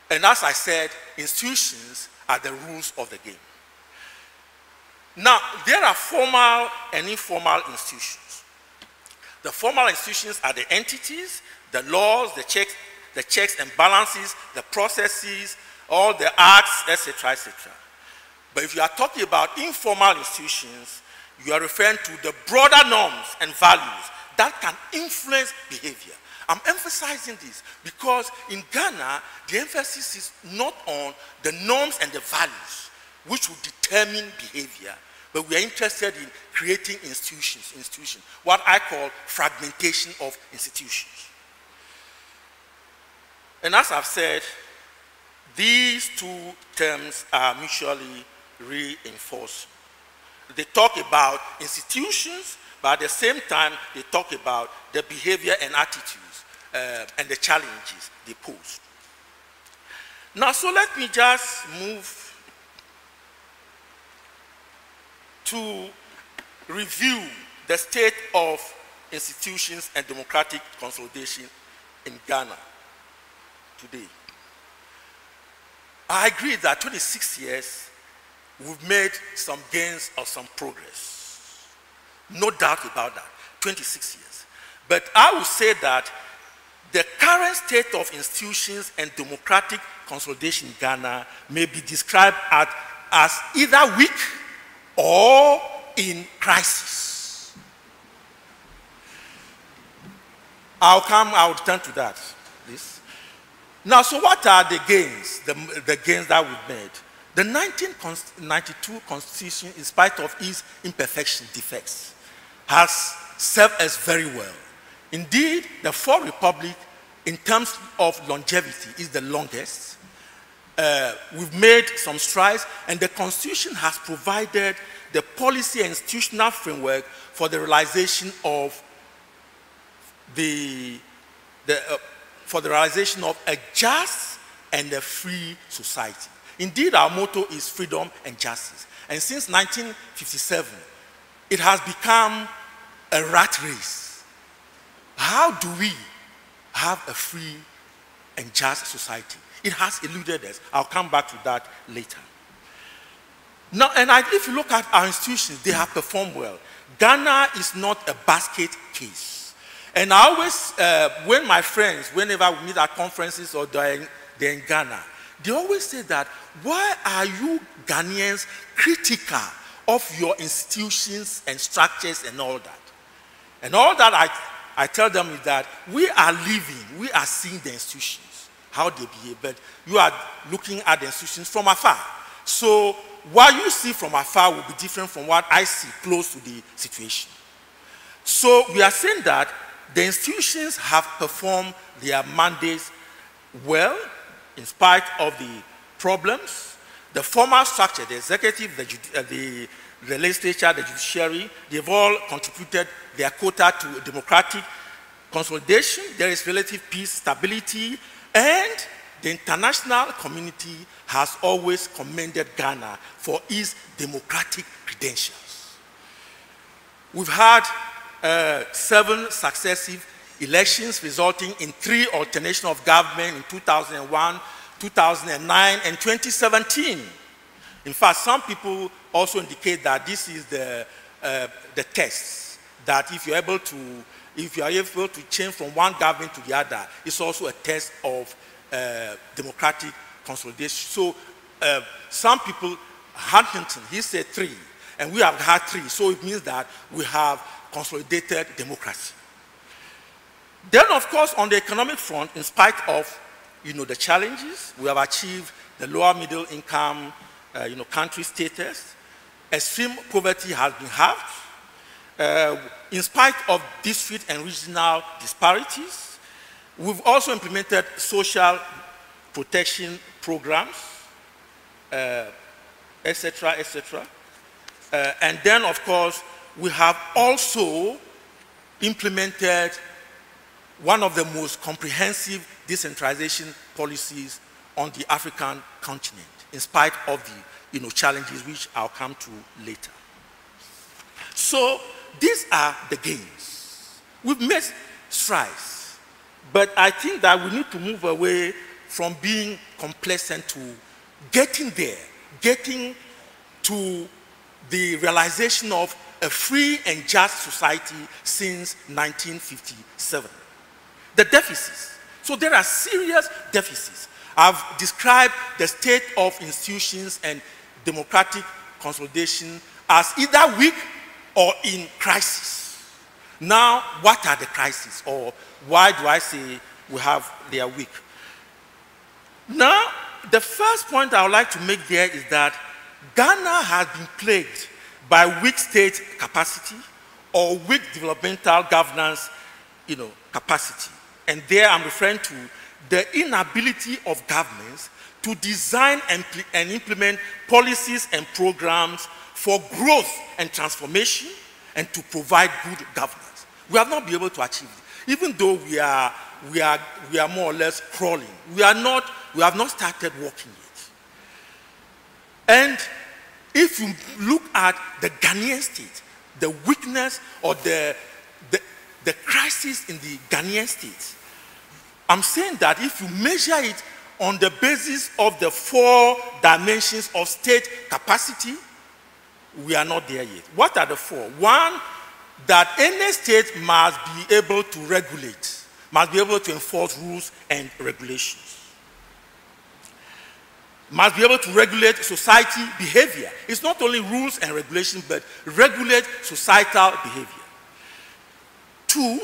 And as I said, institutions are the rules of the game. Now, there are formal and informal institutions. The formal institutions are the entities, the laws, the checks and balances, the processes, all the acts, etc., etc. But if you are talking about informal institutions, you are referring to the broader norms and values that can influence behavior. I'm emphasizing this because in Ghana, the emphasis is not on the norms and the values which will determine behavior, but we are interested in creating institutions, what I call fragmentation of institutions. And as I've said, these two terms are mutually reinforcing. They talk about institutions, but at the same time, they talk about the behavior and attitudes and the challenges they pose. Now, so let me just move to review the state of institutions and democratic consolidation in Ghana today. I agree that 26 years, we've made some gains or some progress. No doubt about that, 26 years. But I would say that the current state of institutions and democratic consolidation in Ghana may be described as either weak or in crisis. I'll return to that, please. Now, so what are the gains, the gains that we've made? The 1992 Constitution, in spite of its imperfections, defects, has served us very well. Indeed, the Fourth Republic, in terms of longevity, is the longest. We've made some strides, and the Constitution has provided the policy and institutional framework for the realization of a just and a free society. Indeed, our motto is freedom and justice. And since 1957, it has become a rat race. How do we have a free and just society? It has eluded us. I'll come back to that later. Now, if you look at our institutions, they have performed well. Ghana is not a basket case. And I always, when my friends, whenever we meet at conferences or they're in Ghana, they always say that, why are you Ghanaians critical of your institutions and structures and all that? And all that I tell them is that we are living, we are seeing the institutions, how they behave, but you are looking at the institutions from afar. So what you see from afar will be different from what I see close to the situation. So we are saying that the institutions have performed their mandates well, in spite of the problems. The formal structure, the executive, the legislature, the judiciary, they've all contributed their quota to democratic consolidation. There is relative peace, stability, and the international community has always commended Ghana for its democratic credentials. We've had 7 successive elections resulting in 3 alternations of government in 2001, 2009, and 2017. In fact, some people also indicate that this is the test, that if you're able to change from one government to the other, it's also a test of democratic consolidation. So some people, Huntington, he said 3, and we have had 3, so it means that we have consolidated democracy. Then, of course, on the economic front, in spite of the challenges, we have achieved the lower middle income country status. Extreme poverty has been halved. In spite of district and regional disparities, we've also implemented social protection programs, etc., etc. And then, of course, we have also implemented one of the most comprehensive decentralization policies on the African continent, in spite of the challenges which I'll come to later. So these are the gains. We've made strides, but I think that we need to move away from being complacent to getting there, getting to the realization of a free and just society since 1957. The deficits. So there are serious deficits. I've described the state of institutions and democratic consolidation as either weak or in crisis. Now, what are the crises, or why do I say they are weak? Now, the first point I would like to make there is that Ghana has been plagued by weak state capacity or weak developmental governance, capacity. And there I'm referring to the inability of governments to design and implement policies and programs for growth and transformation and to provide good governance. We have not been able to achieve it. Even though we are more or less crawling, we have not started walking yet. And if you look at the Ghanaian state, the weakness or the crisis in the Ghanaian state, I'm saying that if you measure it on the basis of the 4 dimensions of state capacity, we are not there yet. What are the 4? One, that any state must be able to regulate, must be able to enforce rules and regulations. Must be able to regulate society behavior. It's not only rules and regulations, but regulate societal behavior. 2,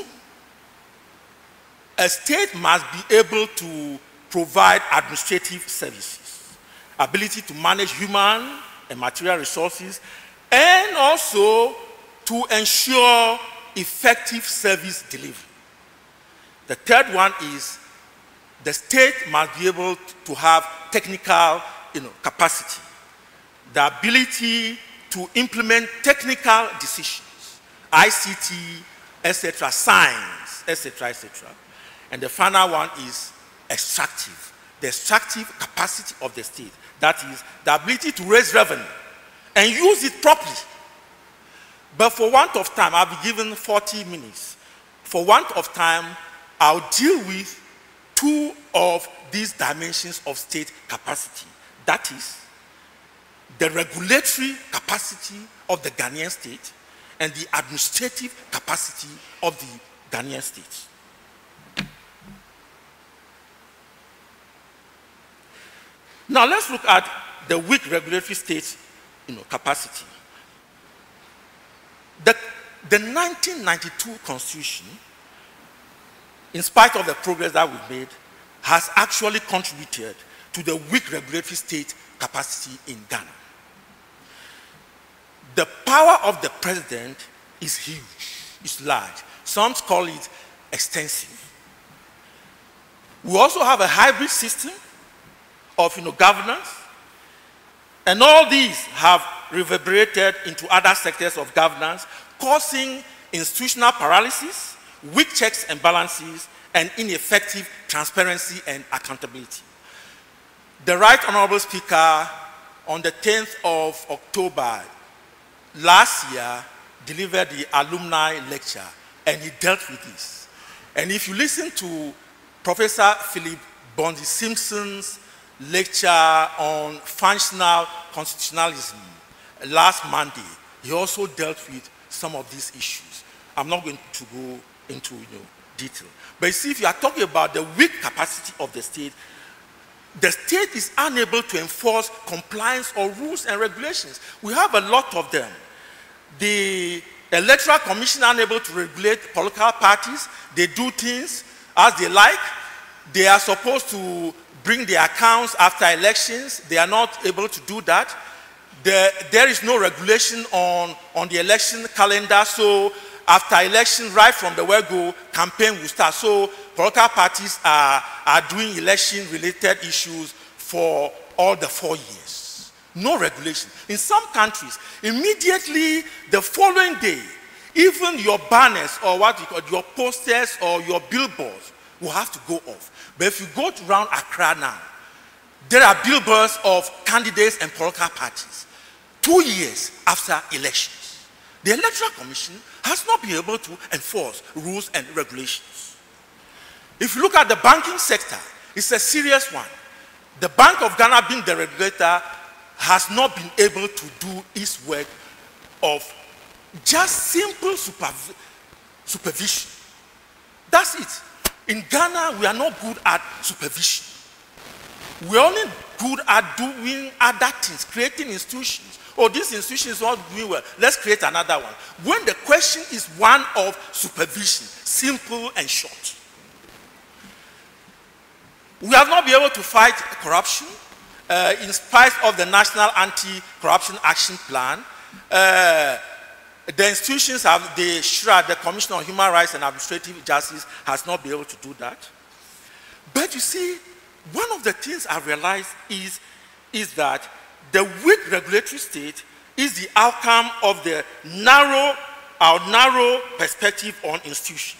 a state must be able to provide administrative services, ability to manage human and material resources, and also to ensure effective service delivery. The third one is the state must be able to have technical capacity, the ability to implement technical decisions, ICT, etc., science, etc., etc. And the final one is extractive, the extractive capacity of the state. That is the ability to raise revenue and use it properly. But for want of time, I'll be given 40 minutes. For want of time, I'll deal with 2 of these dimensions of state capacity. That is the regulatory capacity of the Ghanaian state and the administrative capacity of the Ghanaian state. Now let's look at the weak regulatory state capacity. The 1992 Constitution, in spite of the progress that we've made, has actually contributed to the weak regulatory state capacity in Ghana. The power of the president is huge, it's large. Some call it extensive. We also have a hybrid system of governance, and all these have reverberated into other sectors of governance, causing institutional paralysis, weak checks and balances, and ineffective transparency and accountability. The Right Honorable Speaker, on the 10th of October last year, delivered the alumni lecture, and he dealt with this. And if you listen to Professor Philip Bondi Simpson's lecture on functional constitutionalism last Monday, he also dealt with some of these issues. I'm not going to go into detail. But you see, if you are talking about the weak capacity of the state is unable to enforce compliance or rules and regulations. We have a lot of them. The Electoral Commission are unable to regulate political parties. They do things as they like. They are supposed to bring their accounts after elections. They are not able to do that. there is no regulation on the election calendar, so after election, right from the word-go, campaign will start. So political parties are doing election-related issues for all the 4 years. No regulation. In some countries, immediately the following day, even your banners or what you call your posters or your billboards will have to go off. But if you go to around Accra now, there are billboards of candidates and political parties 2 years after elections. The Electoral Commission has not been able to enforce rules and regulations. If you look at the banking sector, it's a serious one. The Bank of Ghana, being the regulator, has not been able to do its work of just simple supervision. That's it. In Ghana, we are not good at supervision. We're only good at doing other things, creating institutions. Oh, this institution is not doing well. Let's create another one. When the question is one of supervision, simple and short. We have not been able to fight corruption in spite of the National Anti-Corruption Action Plan. The institutions have, the Commission on Human Rights and Administrative Justice has not been able to do that. But you see, one of the things I realized is that the weak regulatory state is the outcome of the narrow perspective on institutions.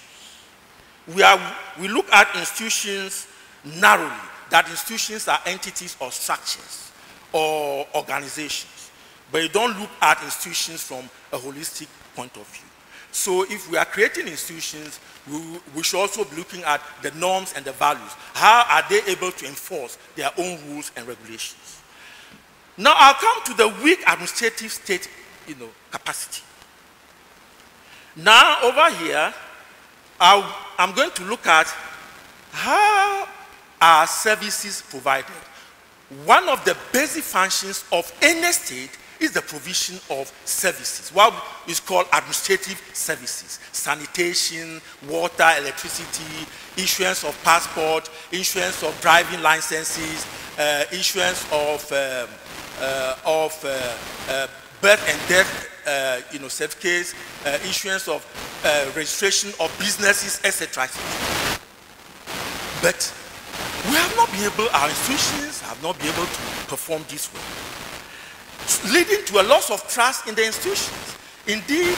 We look at institutions narrowly, that institutions are entities or structures or organizations. But you don't look at institutions from a holistic point of view. So if we are creating institutions, we should also be looking at the norms and the values. How are they able to enforce their own rules and regulations? Now I'll come to the weak administrative state, capacity. Now over here, I'm going to look at how are services provided. One of the basic functions of any state is the provision of services, what is called administrative services: sanitation, water, electricity, issuance of passport, issuance of driving licenses, issuance of birth and death certificates, issuance of registration of businesses, etc. But we have not been able, our institutions have not been able to perform this work, leading to a loss of trust in the institutions. Indeed,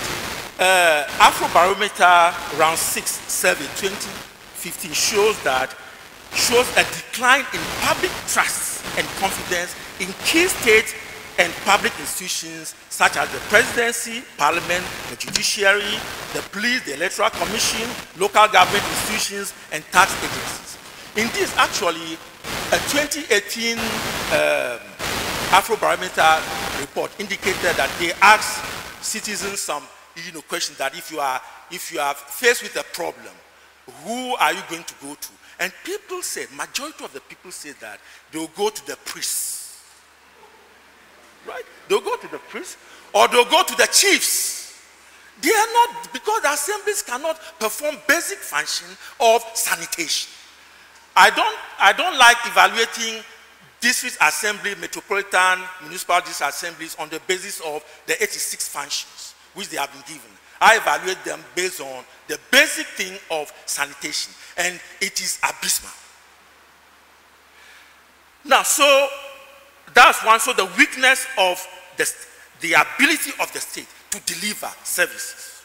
Afrobarometer round 6 survey 2015 shows a decline in public trust and confidence in key state and public institutions such as the presidency, parliament, the judiciary, the police, the electoral commission, local government institutions, and tax agencies. Indeed, actually, a 2018 Afrobarometer report indicated that they asked citizens some questions that if you are faced with a problem, who are you going to go to? And people said, majority of the people said that they will go to the priest. Right? They'll go to the priest or they'll go to the chiefs. They are not, because the assemblies cannot perform basic function of sanitation. I don't like evaluating district assembly, metropolitan, municipal district assemblies on the basis of the 86 functions which they have been given. I evaluate them based on the basic thing of sanitation, and it is abysmal. Now, so that's one. So the weakness of the ability of the state to deliver services.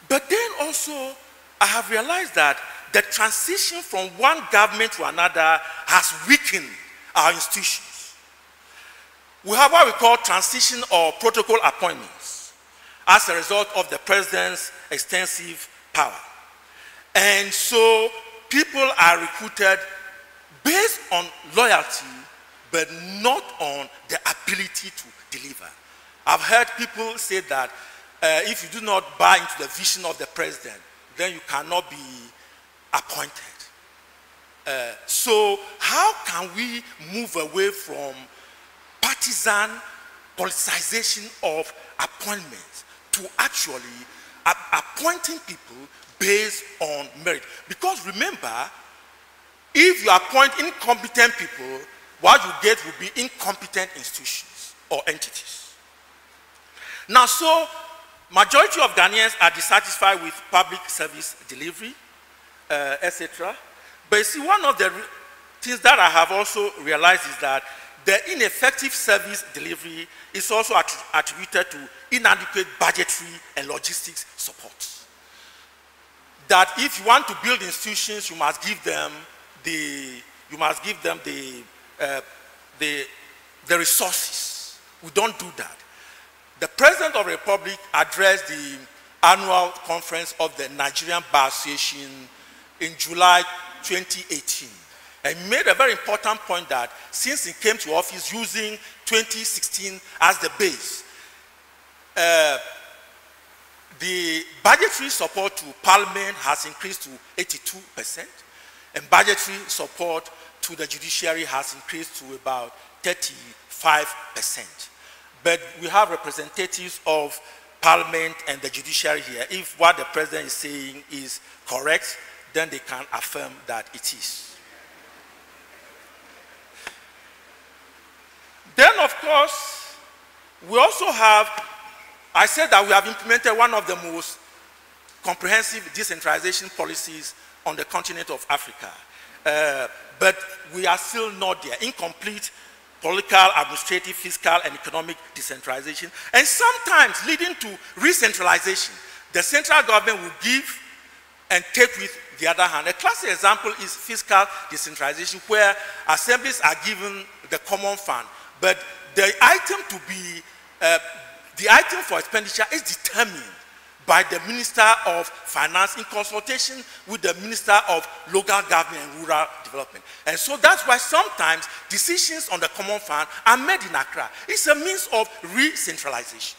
But then also, I have realized that the transition from one government to another has weakened our institutions. We have what we call transition or protocol appointments as a result of the president's extensive power. And so people are recruited based on loyalty, but not on the ability to deliver. I've heard people say that if you do not buy into the vision of the president, then you cannot be appointed. So how can we move away from partisan politicization of appointments to actually appointing people based on merit? Because remember, if you appoint incompetent people, what you get will be incompetent institutions or entities. Now, so majority of Ghanaians are dissatisfied with public service delivery, etc. But you see, one of the things that I have also realized is that the ineffective service delivery is also attributed to inadequate budgetary and logistics support. That if you want to build institutions, you must give them the resources. We don't do that. The President of the Republic addressed the annual conference of the Nigerian Bar Association in July 2018. And he made a very important point that since he came to office using 2016 as the base, the budgetary support to Parliament has increased to 82%, and budgetary support to the judiciary has increased to about 35%. But we have representatives of Parliament and the judiciary here. If what the President is saying is correct, then they can affirm that it is. Then, of course, we also have, I said that we have implemented one of the most comprehensive decentralization policies on the continent of Africa. But we are still not there. Incomplete political, administrative, fiscal, and economic decentralization, and sometimes leading to re-centralization. The central government will give and take with the other hand. A classic example is fiscal decentralization, where assemblies are given the common fund, but the item to be, the item for expenditure is determined by the Minister of Finance in consultation with the Minister of Local Government and Rural Development. And so that's why sometimes decisions on the common fund are made in Accra. It's a means of re-centralization.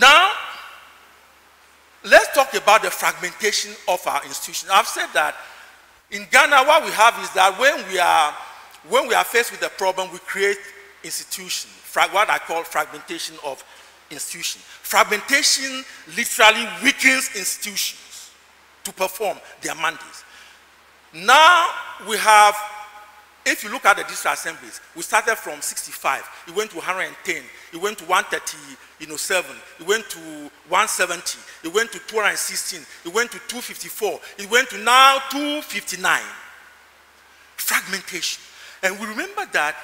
Now, let's talk about the fragmentation of our institutions. I've said that in Ghana, what we have is that when we are faced with a problem, we create institutions, what I call fragmentation of institutions. Fragmentation literally weakens institutions to perform their mandates. Now we have, if you look at the district assemblies, we started from 65, it went to 110, it went to 137, it went to 170, it went to 216, it went to 254, it went to now 259. Fragmentation. And we remember that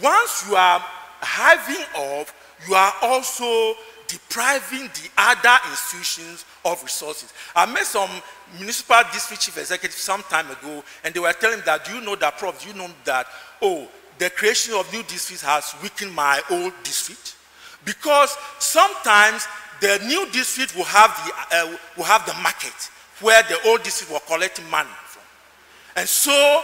once you are hiving off, you are also depriving the other institutions of resources. I met some municipal district chief executives some time ago, and they were telling me that, do you know that, Prof, do you know that, oh, the creation of new districts has weakened my old district? Because sometimes the new district will have the market where the old district were collecting money from. And so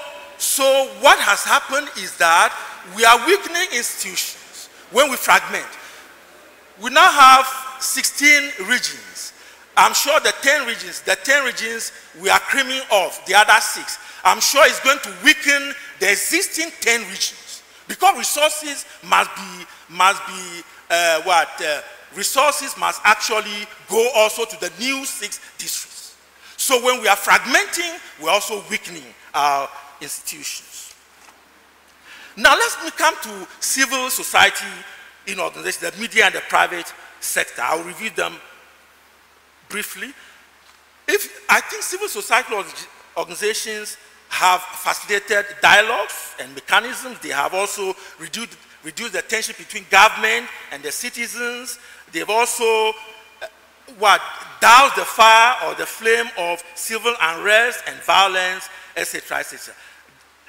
what has happened is that we are weakening institutions when we fragment. We now have 16 regions. I'm sure the 10 regions we are creaming off the other 6. I'm sure it's going to weaken the existing 10 regions because resources resources must actually go also to the new 6 districts. So when we are fragmenting, we're also weakening our institutions. Now let's come to civil society in organizations, the media and the private sector. I'll review them briefly. I think civil society organizations have facilitated dialogues and mechanisms. They have also reduced the tension between government and the citizens. They've also doused the fire or the flame of civil unrest and violence, etc., etc.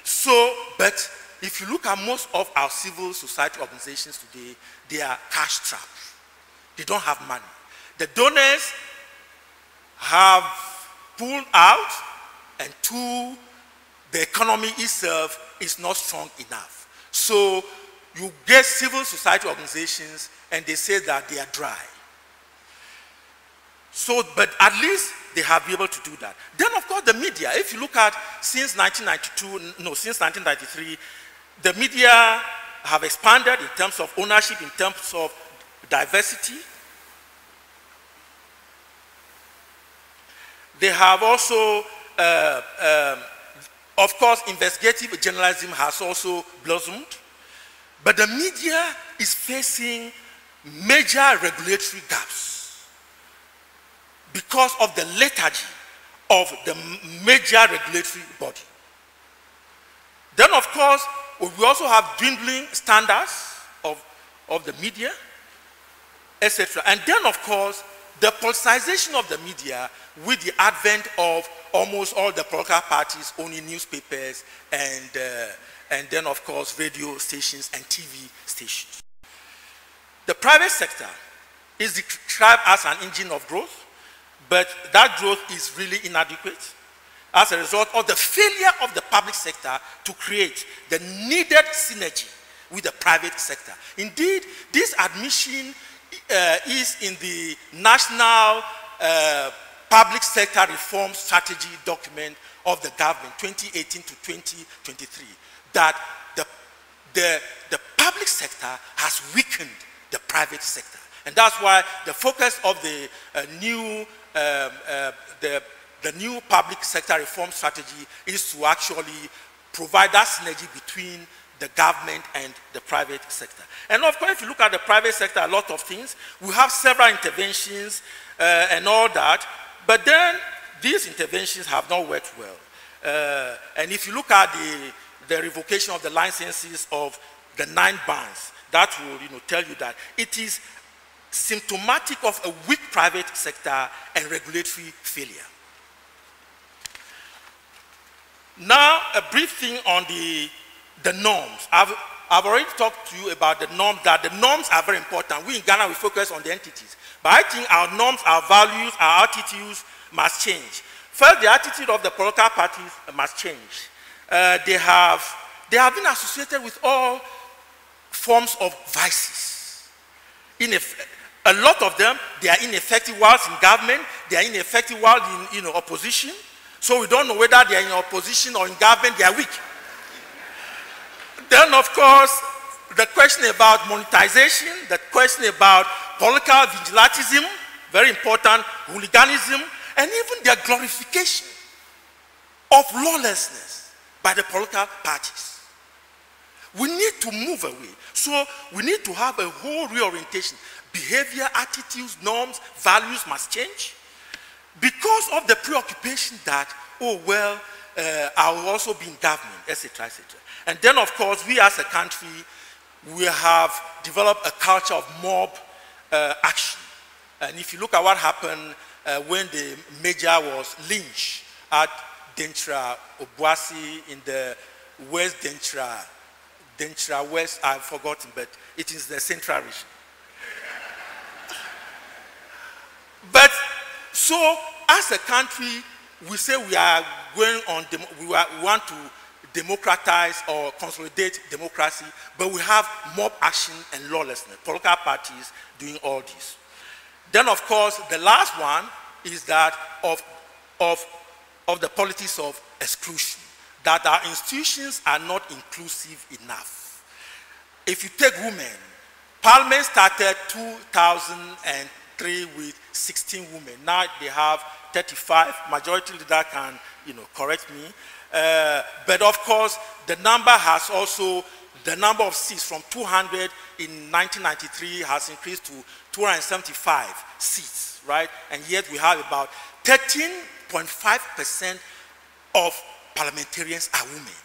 So, but if you look at most of our civil society organizations today, they are cash strapped. They don't have money. The donors have pulled out, and 2, the economy itself is not strong enough. So you get civil society organizations and they say that they are dry. So, but at least they have been able to do that. Then of course the media, if you look at since 1993, the media have expanded in terms of ownership, in terms of diversity. They have also, of course, investigative journalism has also blossomed. But the media is facing major regulatory gaps because of the lethargy of the major regulatory body. Then, of course, we also have dwindling standards of the media, etc. And then, of course, the politicization of the media with the advent of almost all the political parties owning newspapers and then, of course, radio stations and TV stations. The private sector is described as an engine of growth, but that growth is really inadequate as a result of the failure of the public sector to create the needed synergy with the private sector. Indeed, this admission is in the National Public Sector Reform Strategy document of the government, 2018 to 2023, that the public sector has weakened the private sector. And that's why the focus of the new public sector reform strategy is to actually provide that synergy between the government and the private sector. And of course, if you look at the private sector, a lot of things, we have several interventions and all that, but then these interventions have not worked well. And if you look at the revocation of the licenses of the 9 banks, that will tell you that it is symptomatic of a weak private sector and regulatory failure. Now, a brief thing on the norms. I've already talked to you about the norms, that the norms are very important. We in Ghana, we focus on the entities. But I think our norms, our values, our attitudes must change. First, the attitude of the political parties must change. They have been associated with all forms of vices. A lot of them, they are ineffective whilst in government, they are ineffective while in opposition. So we don't know whether they are in opposition or in government, they are weak. Then, of course, the question about monetization, the question about political vigilantism, very important, hooliganism, and even their glorification of lawlessness by the political parties. We need to move away. So we need to have a whole reorientation. Behavior, attitudes, norms, values must change because of the preoccupation that, oh, well, I will also be in government, etc., etc. And then, of course, we as a country, we have developed a culture of mob action. And if you look at what happened when the major was lynched at Dentra Obuasi in the West Dentra West, I've forgotten, but it is the central region. But so, as a country, we say we are going on, we want to democratize or consolidate democracy, but we have mob action and lawlessness, political parties doing all this. Then, of course, the last one is that of the politics of exclusion, that our institutions are not inclusive enough. If you take women, Parliament started 2003 with 16 women. Now they have 35. Majority leader can, correct me. But of course, the number has also, the number of seats from 200 in 1993 has increased to 275 seats, right? And yet we have about 13.5% of parliamentarians are women.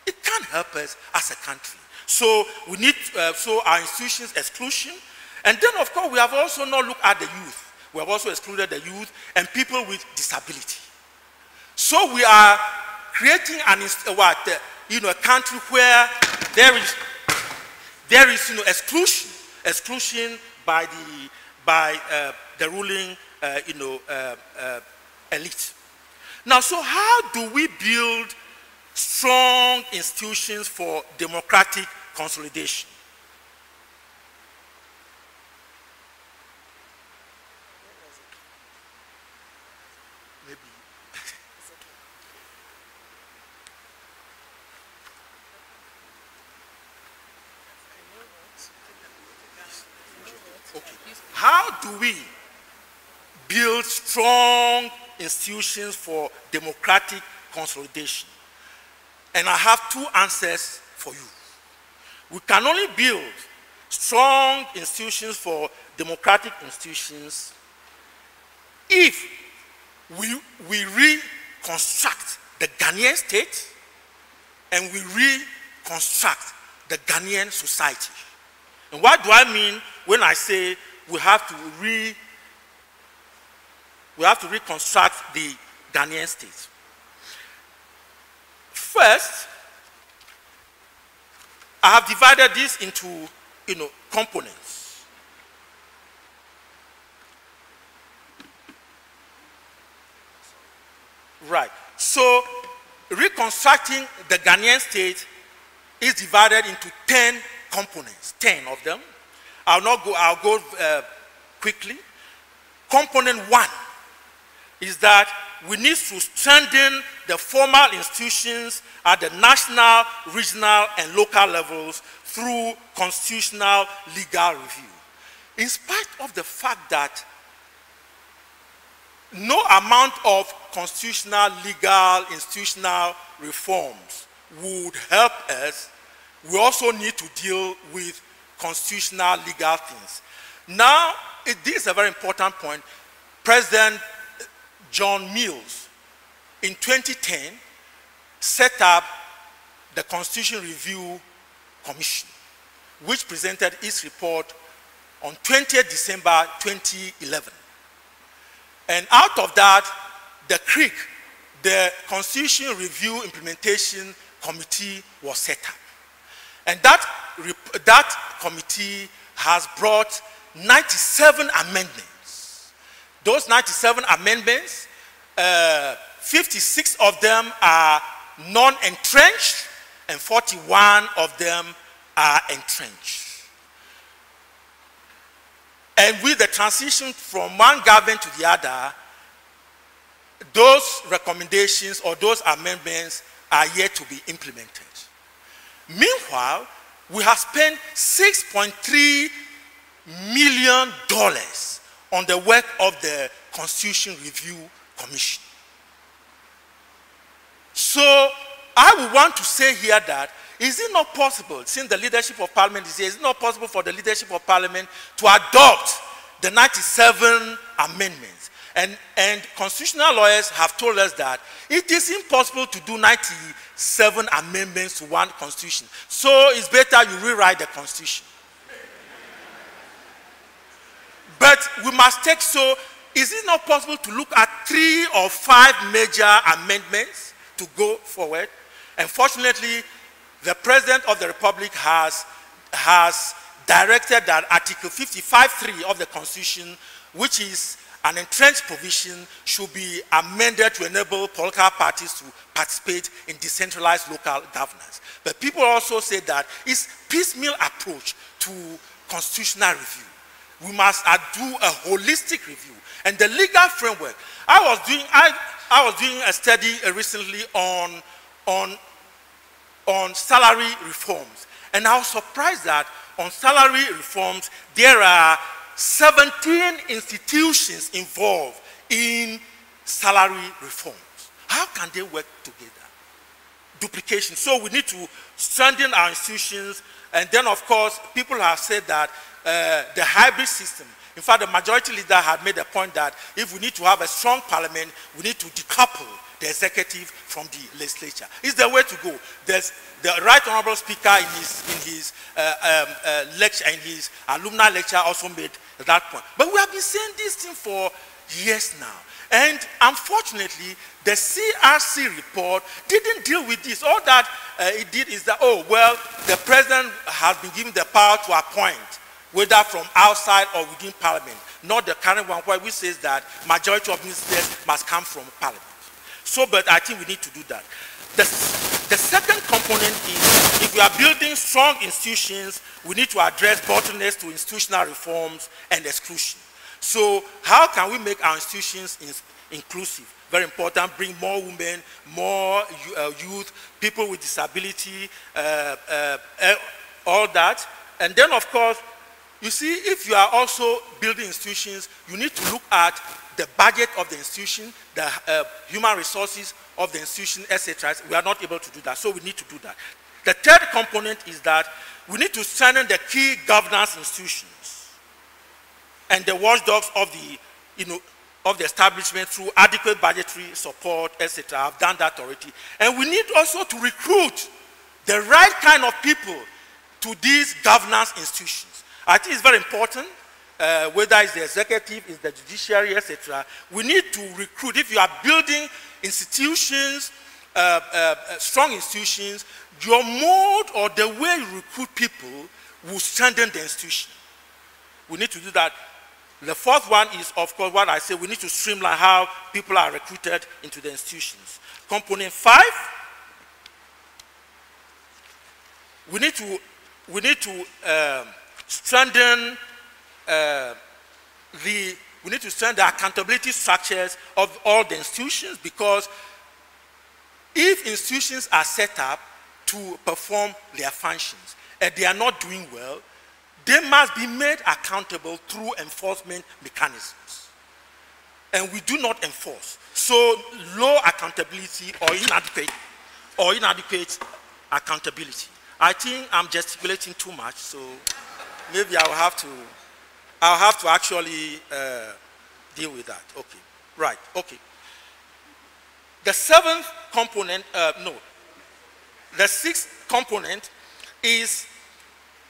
It can't help us as a country. So we need, so our institutions exclusion. And then of course we have also not looked at the youth. We have also excluded the youth and people with disability. So we are creating a country where there is exclusion by the ruling elite. Now, so how do we build strong institutions for democratic consolidation? How do we build strong institutions for democratic consolidation? And I have two answers for you. We can only build strong institutions for democratic institutions if we reconstruct the Ghanaian state and we reconstruct the Ghanaian society. And what do I mean when I say we have to reconstruct the Ghanaian state? First, I have divided this into components. Right. So reconstructing the Ghanaian state is divided into 10 components, 10 of them. I'll go quickly. Component 1 is that we need to strengthen the formal institutions at the national, regional, and local levels through constitutional legal review. In spite of the fact that no amount of constitutional, legal, institutional reforms would help us, we also need to deal with constitutional, legal things. Now, this is a very important point. President John Mills, in 2010, set up the Constitution Review Commission, which presented its report on 20th December 2011. And out of that, the CRIC, the Constitution Review Implementation Committee, was set up. And that committee has brought 97 amendments. Those 97 amendments, 56 of them are non-entrenched and 41 of them are entrenched. And with the transition from one government to the other, those recommendations or those amendments are yet to be implemented. Meanwhile, we have spent $6.3 million on the work of the Constitution Review Commission. So I would want to say here that, is it not possible, since the leadership of Parliament is here, is it not possible for the leadership of Parliament to adopt the 97 amendments? And constitutional lawyers have told us that it is impossible to do 97 amendments to one constitution. So it's better you rewrite the constitution. But we must take, so is it not possible to look at 3 or 5 major amendments to go forward? And fortunately, the President of the Republic has directed that Article 55(3) of the Constitution, which is an entrenched provision, should be amended to enable political parties to participate in decentralized local governance. But people also say that it's piecemeal approach to constitutional review. We must do a holistic review. And the legal framework, I was doing a study recently on salary reforms. And I was surprised that on salary reforms, there are 17 institutions involved in salary reforms. How can they work together? Duplication. So we need to strengthen our institutions. And then, of course, people have said that the hybrid system, in fact, the majority leader had made a point that if we need to have a strong parliament, we need to decouple the executive from the legislature. It's the way to go. There's the Right Honorable Speaker in his lecture, in his alumni lecture, also made that point. But we have been saying this thing for years now. And unfortunately, the CRC report didn't deal with this. All that it did is that, oh, well, the president has been given the power to appoint, whether from outside or within parliament, not the current one where we says that majority of ministers must come from parliament. So, but I think we need to do that. The second component is, if we are building strong institutions, we need to address bottlenecks to institutional reforms and exclusion. So how can we make our institutions inclusive? Very important, bring more women, more youth, people with disability, all that. And then, of course, you see, if you are also building institutions, you need to look at the budget of the institution, the human resources of the institution, etc. We are not able to do that, so we need to do that. The third component is that we need to strengthen the key governance institutions and the watchdogs of the establishment through adequate budgetary support, etc. I've done that already. And we need also to recruit the right kind of people to these governance institutions. I think it's very important, whether it's the executive, it's the judiciary, etc. We need to recruit. If you are building institutions, strong institutions, your mode or the way you recruit people will strengthen the institution. We need to do that. The fourth one is, of course, what I say, we need to streamline how people are recruited into the institutions. Component 5, we need to strengthen the accountability structures of all the institutions, because if institutions are set up to perform their functions and they are not doing well, they must be made accountable through enforcement mechanisms. And we do not enforce. So low accountability or inadequate accountability. I think I'm gesticulating too much, so maybe I'll have to actually deal with that. Okay, right, okay. The seventh component, the sixth component is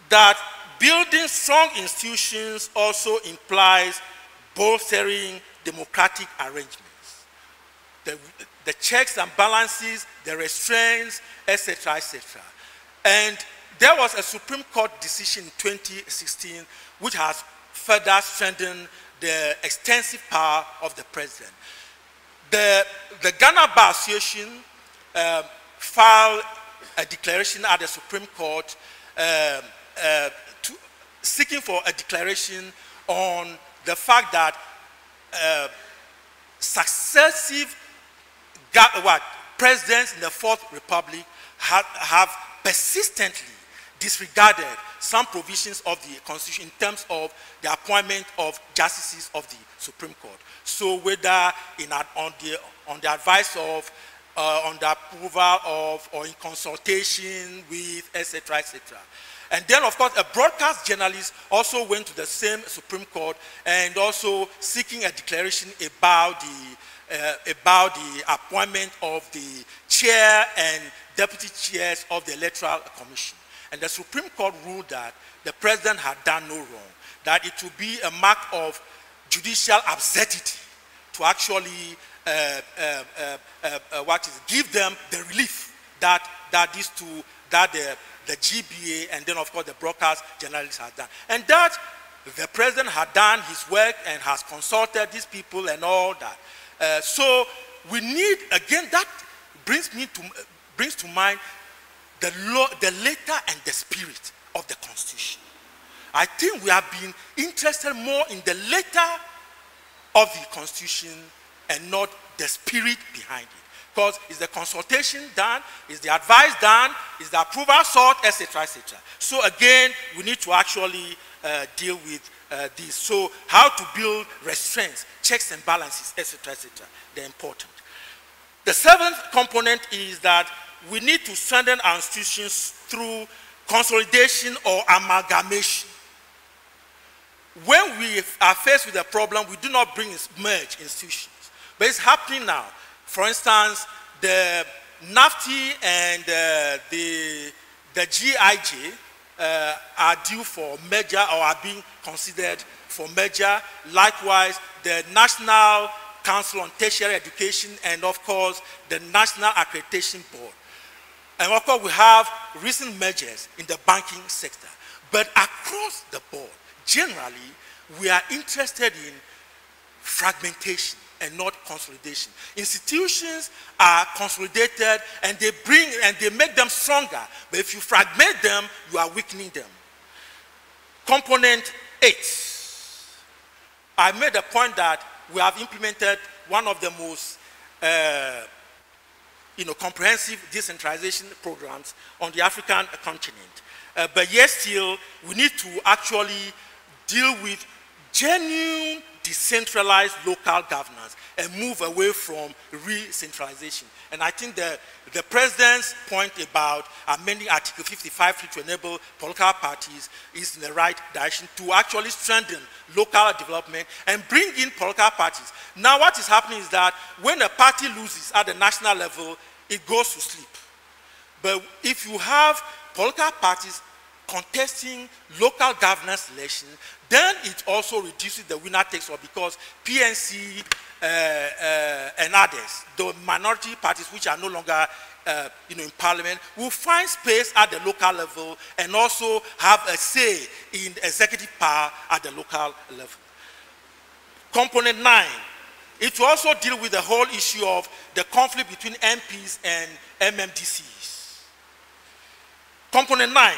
that building strong institutions also implies bolstering democratic arrangements. The checks and balances, the restraints, etc., etc. And there was a Supreme Court decision in 2016 which has further strengthened the extensive power of the president. The Ghana Bar Association filed a declaration at the Supreme Court seeking for a declaration on the fact that successive presidents in the Fourth Republic have persistently disregarded some provisions of the Constitution in terms of the appointment of justices of the Supreme Court. So whether on the advice of, on the approval of, or in consultation with, etc., etc. And then, of course, a broadcast journalist also went to the same Supreme Court and also seeking a declaration about the appointment of the chair and deputy chairs of the Electoral Commission. And the Supreme Court ruled that the president had done no wrong, that it would be a mark of judicial absurdity to actually give them the relief that the GBA and then, of course, the broadcast journalists had done. And that the president had done his work and has consulted these people and all that. So we need, again, that brings to mind the letter and the spirit of the Constitution. I think we have been interested more in the letter of the Constitution and not the spirit behind it. Because is the consultation done, is the advice done, is the approval sought, etc., etc. So again, we need to actually deal with this. So how to build restraints, checks and balances, etc., etc. They're important. The seventh component is that we need to strengthen our institutions through consolidation or amalgamation. When we are faced with a problem, we do not merge institutions. But it's happening now. For instance, the NAFTI and the GIJ are due for merger or are being considered for merger. Likewise, the National Council on Tertiary Education and, of course, the National Accreditation Board. And, of course, we have recent mergers in the banking sector. But across the board, generally, we are interested in fragmentation and not consolidation. Institutions are consolidated and they make them stronger. But if you fragment them, you are weakening them. Component 8. I made a point that we have implemented one of the most comprehensive decentralization programs on the African continent. But yet still, we need to actually deal with genuine decentralized local governance and move away from re-centralization. And I think the president's point about amending Article 55 to enable political parties is in the right direction to actually strengthen local development and bring in political parties. Now what is happening is that when a party loses at the national level, it goes to sleep. But if you have political parties contesting local governance elections, then it also reduces the winner takes all, because PNC and others, the minority parties which are no longer in parliament, will find space at the local level and also have a say in executive power at the local level. Component 9, it will also deal with the whole issue of the conflict between MPs and MMDCs. Component 9,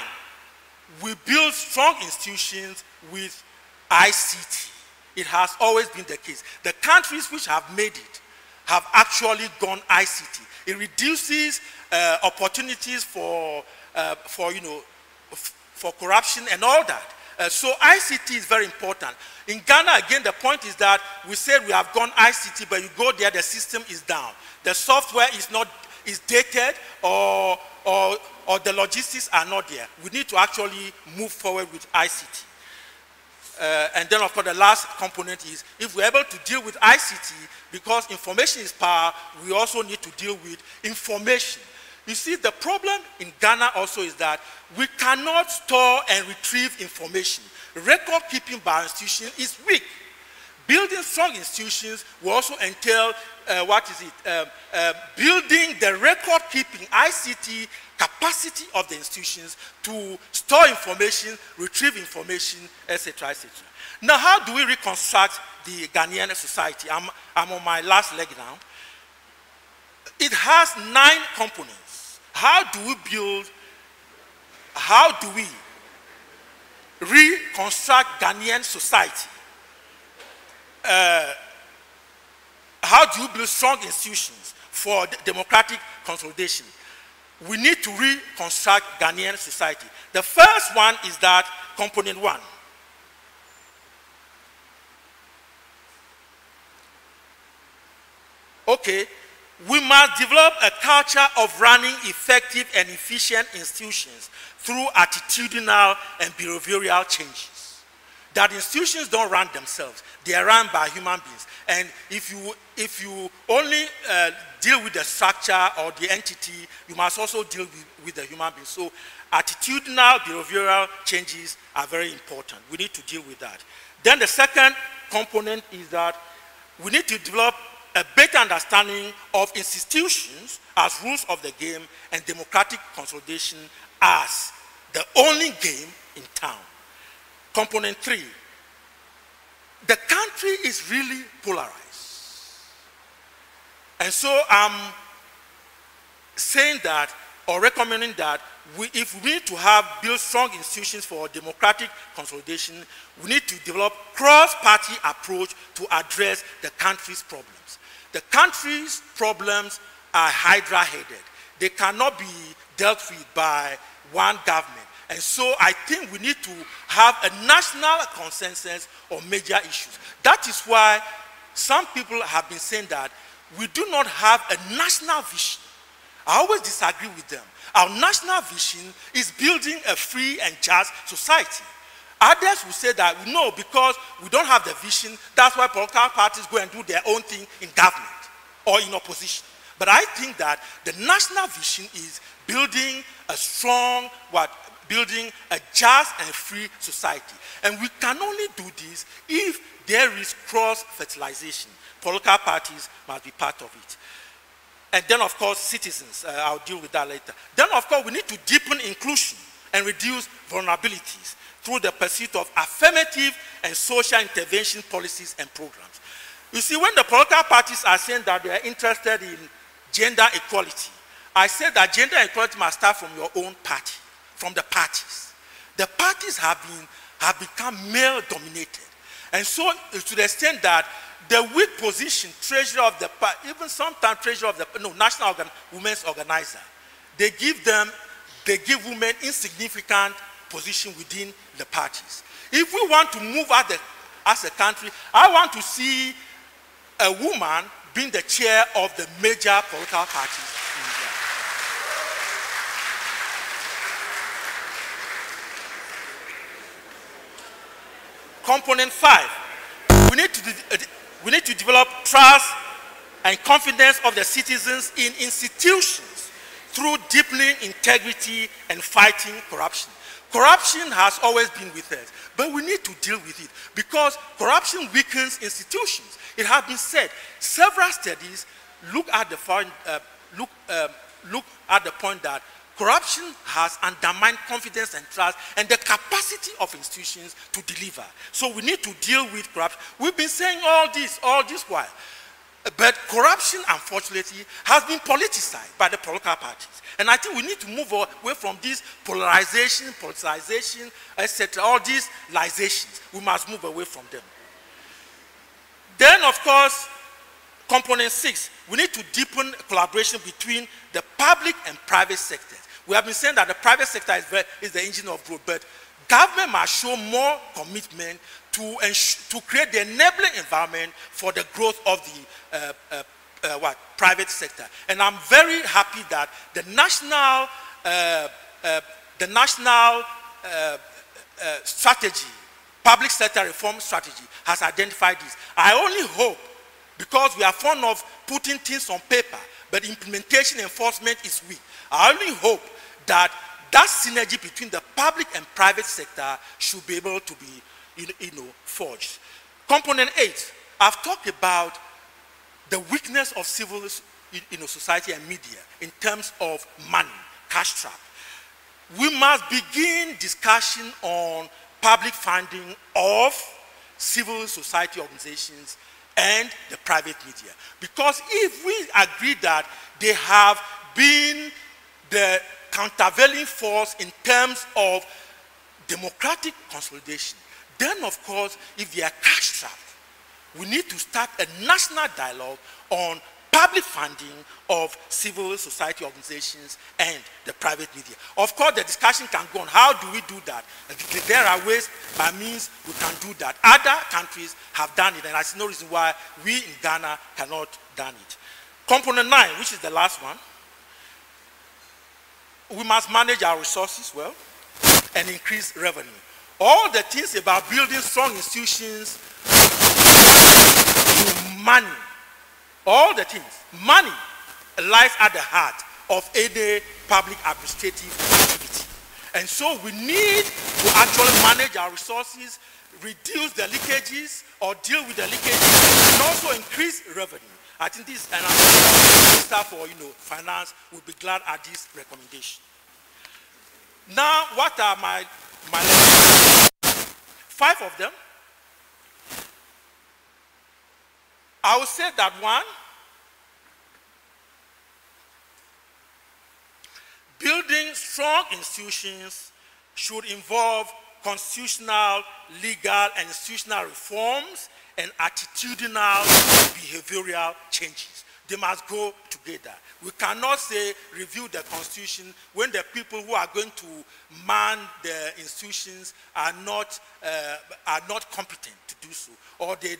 we build strong institutions with ICT. It has always been the case. The countries which have made it have actually gone ICT. It reduces opportunities for corruption and all that. So ICT is very important. In Ghana, again, the point is that we said we have gone ICT, but you go there, the system is down. The software is dated, or the logistics are not there. We need to actually move forward with ICT. And then, of course, the last component is if we're able to deal with ICT, because information is power, we also need to deal with information. You see, the problem in Ghana also is that we cannot store and retrieve information. Record keeping by institutions is weak. Building strong institutions will also entail, building the record keeping ICT capacity of the institutions to store information, retrieve information, etc., etc. Now, how do we reconstruct the Ghanaian society? I'm on my last leg now. It has 9 components. How do we reconstruct Ghanaian society? How do you build strong institutions for democratic consolidation? We need to reconstruct Ghanaian society. The first one is that component 1. Okay, we must develop a culture of running effective and efficient institutions through attitudinal and behavioral changes. That institutions don't run themselves, they are run by human beings. And if you only deal with the structure or the entity, you must also deal with the human being. So attitudinal, behavioral changes are very important. We need to deal with that. Then the second component is that we need to develop a better understanding of institutions as rules of the game and democratic consolidation as the only game in town. Component 3, the country is really polarized. And so I'm saying that, or recommending that, if we need to build strong institutions for democratic consolidation, we need to develop cross-party approach to address the country's problems. The country's problems are hydra-headed. They cannot be dealt with by one government. And so I think we need to have a national consensus on major issues. That is why some people have been saying that we do not have a national vision. I always disagree with them. Our national vision is building a free and just society. Others will say that no, because we don't have the vision, that's why political parties go and do their own thing in government or in opposition. But I think that the national vision is building a strong, building a just and free society. And we can only do this if there is cross-fertilization. Political parties must be part of it. And then, of course, citizens. I'll deal with that later. Then, of course, we need to deepen inclusion and reduce vulnerabilities through the pursuit of affirmative and social intervention policies and programs. You see, when the political parties are saying that they are interested in gender equality, I said that gender equality must start from your own party, from the parties. The parties have become male-dominated. And so, to the extent that the weak position, treasurer of the party, even sometimes treasurer of the, national women's organizer, they give women insignificant position within the parties. If we want to move as a country, I want to see a woman being the chair of the major political parties in India. Component 5, we need to develop trust and confidence of the citizens in institutions through deepening integrity and fighting corruption. Corruption has always been with us, but we need to deal with it because corruption weakens institutions. It has been said, several studies look at the point that corruption has undermined confidence and trust and the capacity of institutions to deliver. So we need to deal with corruption. We've been saying all this while. But corruption, unfortunately, has been politicized by the political parties. And I think we need to move away from this polarization, politicization, etc., all these lizations. We must move away from them. Then, of course, component 6, we need to deepen collaboration between the public and private sectors. We have been saying that the private sector is the engine of growth, but government must show more commitment to create the enabling environment for the growth of the private sector. And I'm very happy that the national strategy, public sector reform strategy, has identified this. I only hope, because we are fond of putting things on paper, but implementation enforcement is weak. I only hope that synergy between the public and private sector should be able to be forged. Component 8, I've talked about the weakness of civil society and media in terms of money, cash trap. We must begin discussion on public funding of civil society organizations and the private media. Because if we agree that they have been the countervailing force in terms of democratic consolidation, then of course, if they are cash trapped, we need to start a national dialogue on public funding of civil society organizations and the private media. Of course, the discussion can go on. How do we do that? There are ways by means we can do that. Other countries have done it, and I see no reason why we in Ghana cannot do it. Component 9, which is the last one, we must manage our resources well and increase revenue. All the things about building strong institutions, money, all the things, money lies at the heart of any public administrative activity. And so we need to actually manage our resources, reduce the leakages or deal with the leakages, and also increase revenue. I think this, and the Minister for Finance will be glad at this recommendation. Now, what are my 5 of them? I would say that 1, building strong institutions should involve constitutional, legal, and institutional reforms and attitudinal behavioral changes. They must go together. We cannot say review the constitution when the people who are going to man the institutions are not competent to do so, or they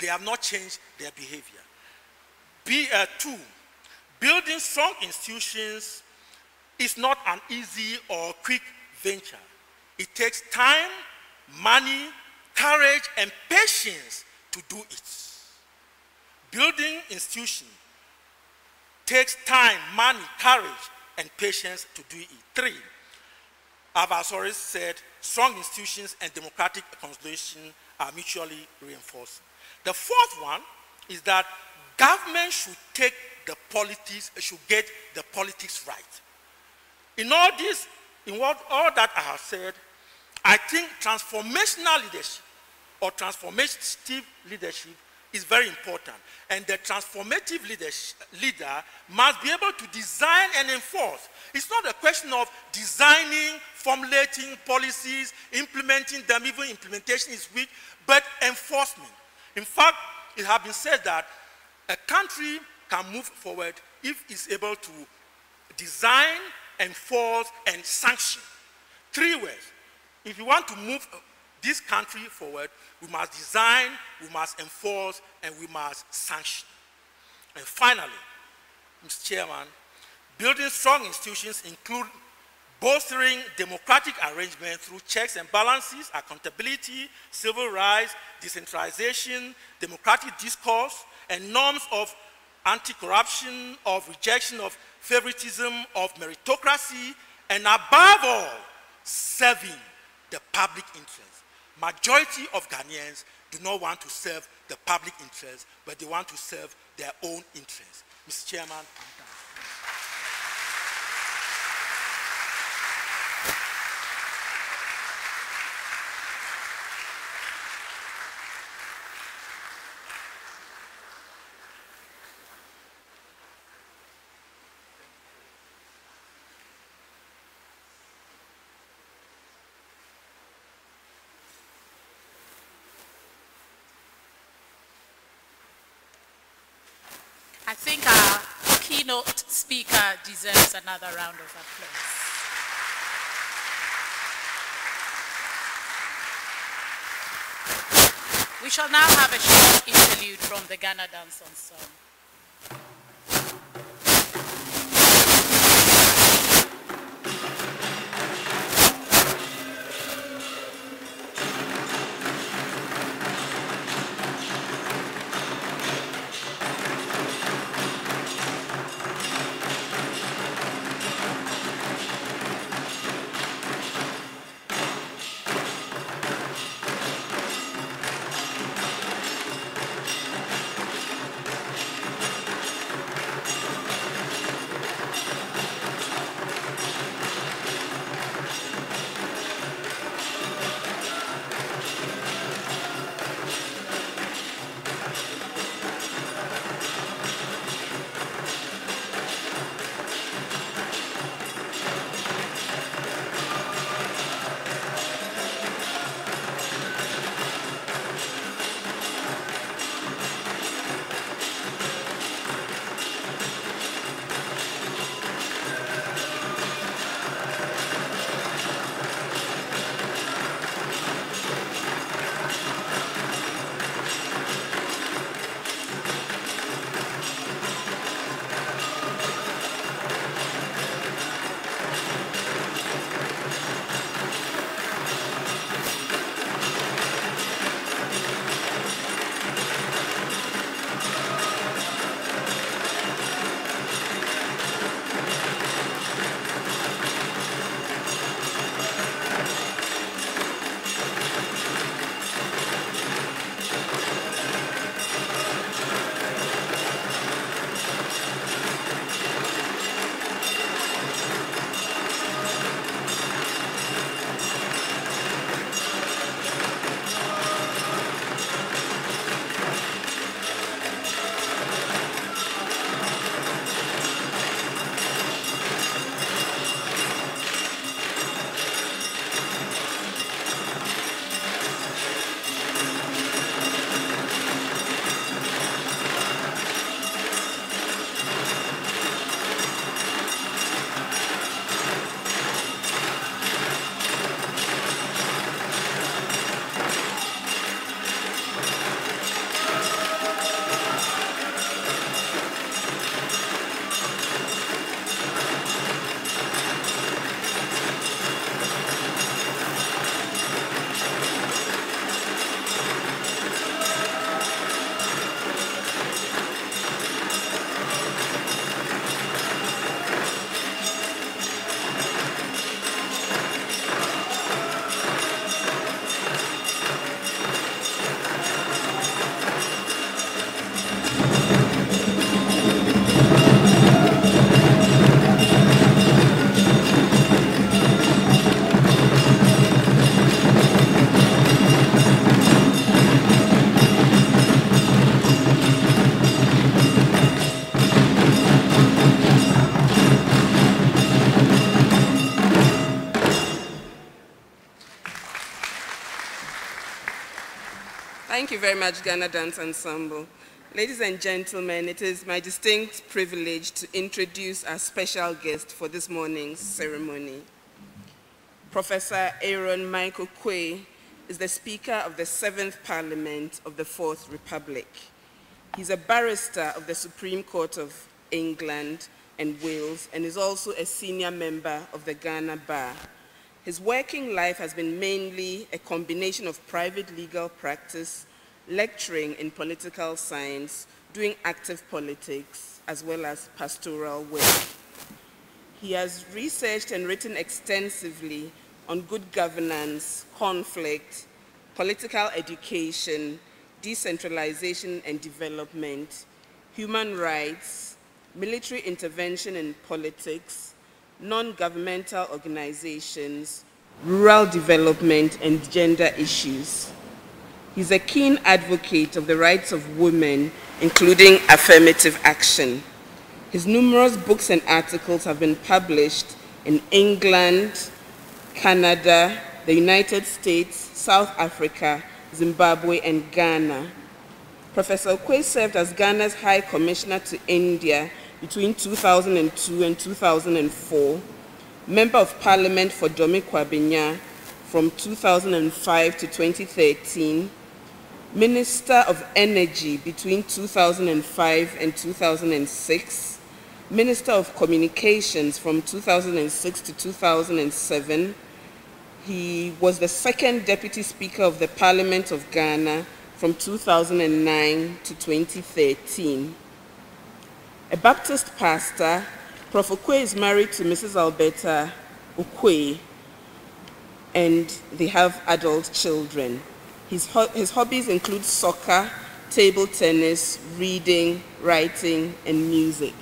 have not changed their behavior. 2, building strong institutions is not an easy or quick venture. It takes time, money, courage, and patience to do it. Building institutions takes time, money, courage, and patience to do it. 3, I've already said, strong institutions and democratic consolidation are mutually reinforcing. The 4th one is that government should take the politics, should get the politics right. In all this, all that I have said, I think transformational leadership or transformative leadership is very important. And the transformative leader must be able to design and enforce. It's not a question of designing, formulating policies, implementing them, even implementation is weak, but enforcement. In fact, it has been said that a country can move forward if it's able to design, enforce, and sanction. 3 ways. If you want to move this country forward, we must design, we must enforce, and we must sanction. And finally, Mr. Chairman, building strong institutions include bolstering democratic arrangement through checks and balances, accountability, civil rights, decentralization, democratic discourse, and norms of anti-corruption, of rejection of favoritism, of meritocracy, and above all, serving the public interest. Majority of Ghanaians do not want to serve the public interest, but they want to serve their own interests. Mr. Chairman, I'm done. I think our keynote speaker deserves another round of applause. We shall now have a short interlude from the Ghana Dance Ensemble. Thank you very much, Ghana Dance Ensemble. Ladies and gentlemen, it is my distinct privilege to introduce our special guest for this morning's ceremony. Professor Aaron Michael Quay is the Speaker of the 7th Parliament of the 4th Republic. He's a barrister of the Supreme Court of England and Wales and is also a senior member of the Ghana Bar. His working life has been mainly a combination of private legal practice, lecturing in political science, doing active politics, as well as pastoral work. He has researched and written extensively on good governance, conflict, political education, decentralization and development, human rights, military intervention in politics, non-governmental organizations, rural development, and gender issues. He's a keen advocate of the rights of women, including affirmative action. His numerous books and articles have been published in England, Canada, the United States, South Africa, Zimbabwe, and Ghana. Professor Oquaye served as Ghana's High Commissioner to India between 2002 and 2004, Member of Parliament for Dome Kwabenya from 2005 to 2013, Minister of Energy between 2005 and 2006, Minister of Communications from 2006 to 2007. He was the second Deputy Speaker of the Parliament of Ghana from 2009 to 2013. A Baptist pastor, Prof. Oquaye is married to Mrs. Alberta Oquaye, and they have adult children. His hobbies include soccer, table tennis, reading, writing, and music.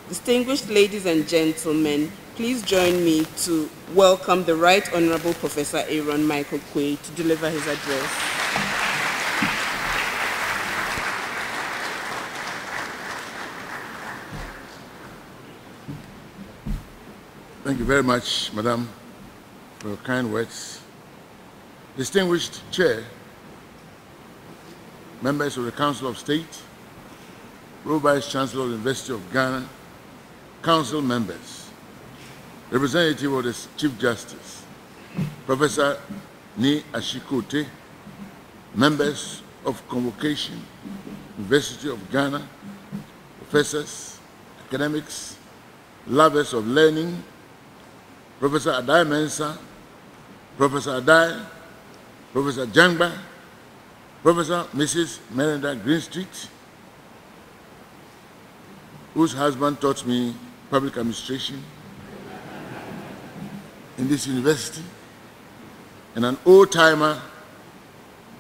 Distinguished ladies and gentlemen, please join me to welcome the Right Honorable Professor Aaron Michael Oquaye to deliver his address. Thank you very much, Madam, for your kind words. Distinguished Chair, members of the Council of State, Vice-Chancellor of the University of Ghana, Council members, representative of the Chief Justice, Professor Ni Ashikote, members of Convocation, University of Ghana, professors, academics, lovers of learning, Professor Adai Mensah, Professor Adai, Professor Jangba, Professor Mrs. Melinda Greenstreet, whose husband taught me public administration in this university, and an old-timer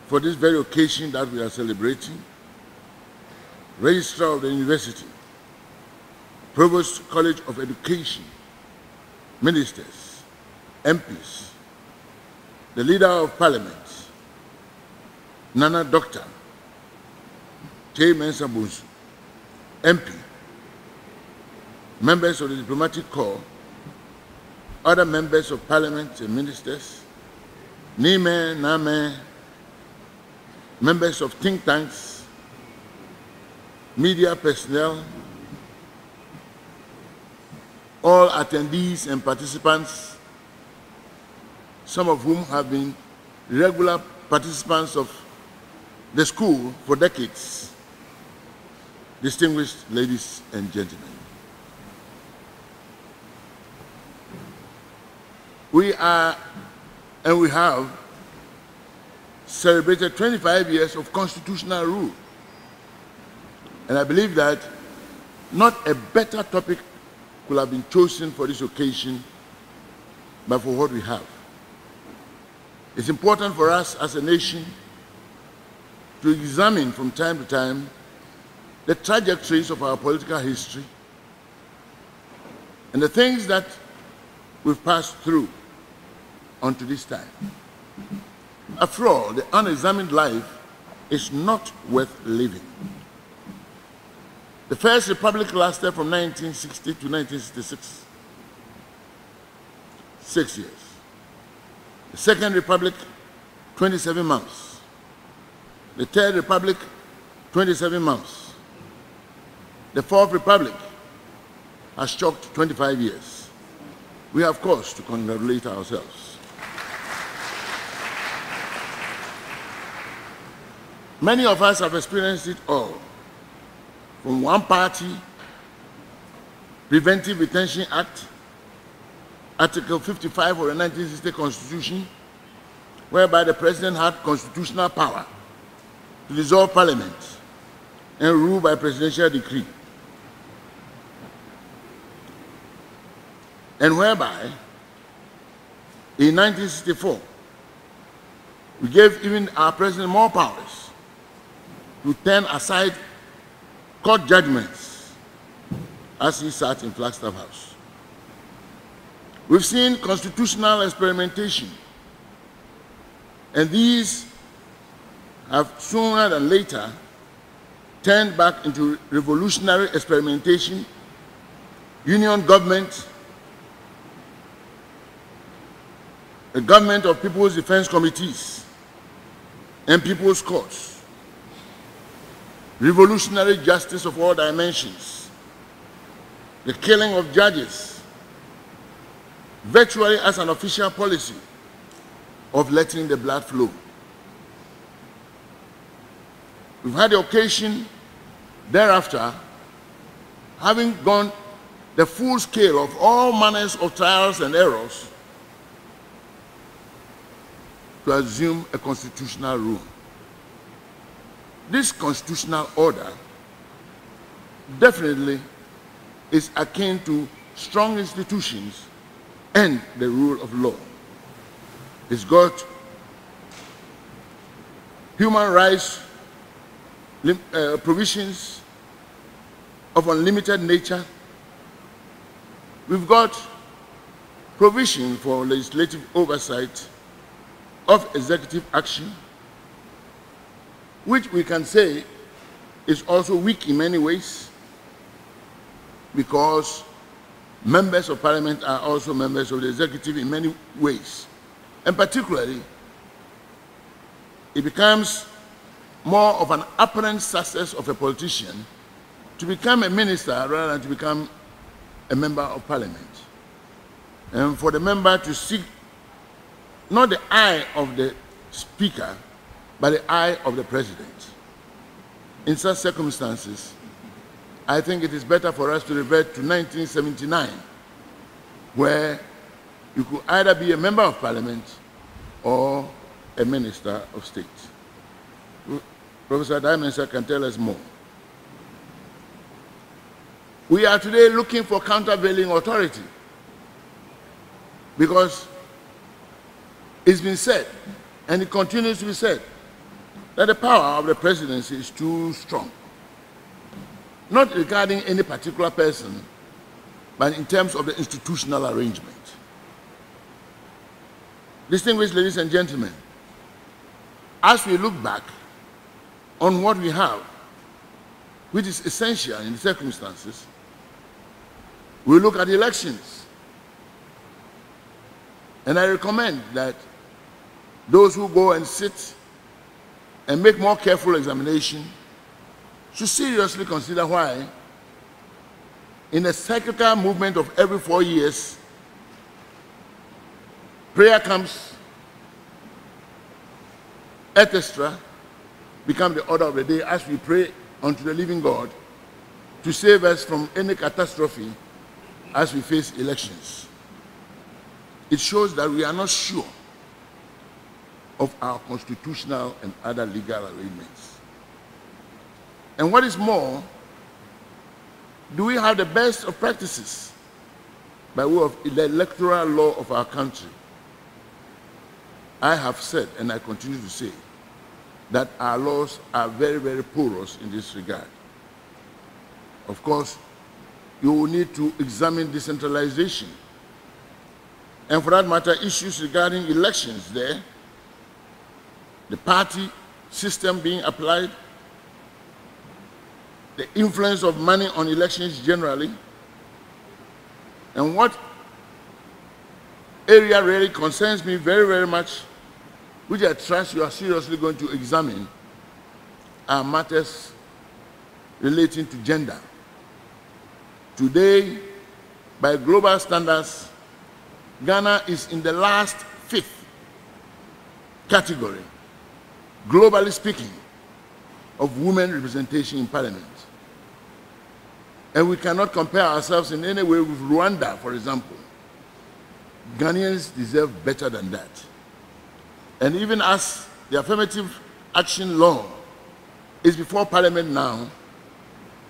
for this very occasion that we are celebrating, Registrar of the University, Provost College of Education, Ministers, MPs, the Leader of Parliament, Nana Dr. J. Mensah Bonsu, MP, members of the Diplomatic Corps, other members of Parliament and ministers, Nime, Name, members of think tanks, media personnel, all attendees and participants, some of whom have been regular participants of the school for decades, distinguished ladies and gentlemen. We are, and we have, celebrated 25 years of constitutional rule. And I believe that not a better topic could have been chosen for this occasion, but for what we have. It's important for us as a nation to examine from time to time the trajectories of our political history and the things that we've passed through unto this time. After all, the unexamined life is not worth living. The First Republic lasted from 1960 to 1966, 6 years. The Second Republic, 27 months. The Third Republic, 27 months. The Fourth Republic has chalked 25 years. We have cause to congratulate ourselves. Many of us have experienced it all. from one party, Preventive Detention Act, Article 55 of the 1960 Constitution, whereby the President had constitutional power to dissolve Parliament and rule by presidential decree, and whereby in 1964 we gave even our President more powers to turn aside court judgments as he sat in Flagstaff House. We've seen constitutional experimentation, and these have sooner than later turned back into revolutionary experimentation, union government, a government of People's Defense Committees and People's Courts, revolutionary justice of all dimensions, the killing of judges, virtually as an official policy of letting the blood flow. We've had the occasion thereafter, having gone the full scale of all manners of trials and errors, to assume a constitutional rule. This constitutional order definitely is akin to strong institutions and the rule of law. It's got human rights provisions of unlimited nature. We've got provision for legislative oversight of executive action, which we can say is also weak in many ways, because members of Parliament are also members of the executive in many ways. And particularly, it becomes more of an apparent success of a politician to become a minister rather than to become a member of Parliament. And for the member to seek not the eye of the Speaker, but the eye of the President. In such circumstances, I think it is better for us to revert to 1979, where you could either be a member of Parliament or a Minister of State. Professor Dimensa can tell us more. We are today looking for countervailing authority, because it's been said, and it continues to be said, that the power of the presidency is too strong. Not regarding any particular person, but in terms of the institutional arrangement. Distinguished ladies and gentlemen, as we look back on what we have, which is essential in the circumstances, we look at elections. And I recommend that those who go and sit and make more careful examination should seriously consider why, in a cyclical movement of every 4 years, prayer comes, orchestra become the order of the day as we pray unto the living God to save us from any catastrophe as we face elections. It shows that we are not sure of our constitutional and other legal arrangements. And what is more, do we have the best of practices by way of the electoral law of our country? I have said, and I continue to say, that our laws are very, very porous in this regard. Of course, you will need to examine decentralization, and for that matter, issues regarding elections there, the party system being applied, the influence of money on elections generally, and what area really concerns me very, very much, which I trust you are seriously going to examine, are matters relating to gender. Today, by global standards, Ghana is in the last 5th category, globally speaking, of women representation in Parliament. And we cannot compare ourselves in any way with Rwanda, for example. Ghanaians deserve better than that. And even as the affirmative action law is before Parliament now,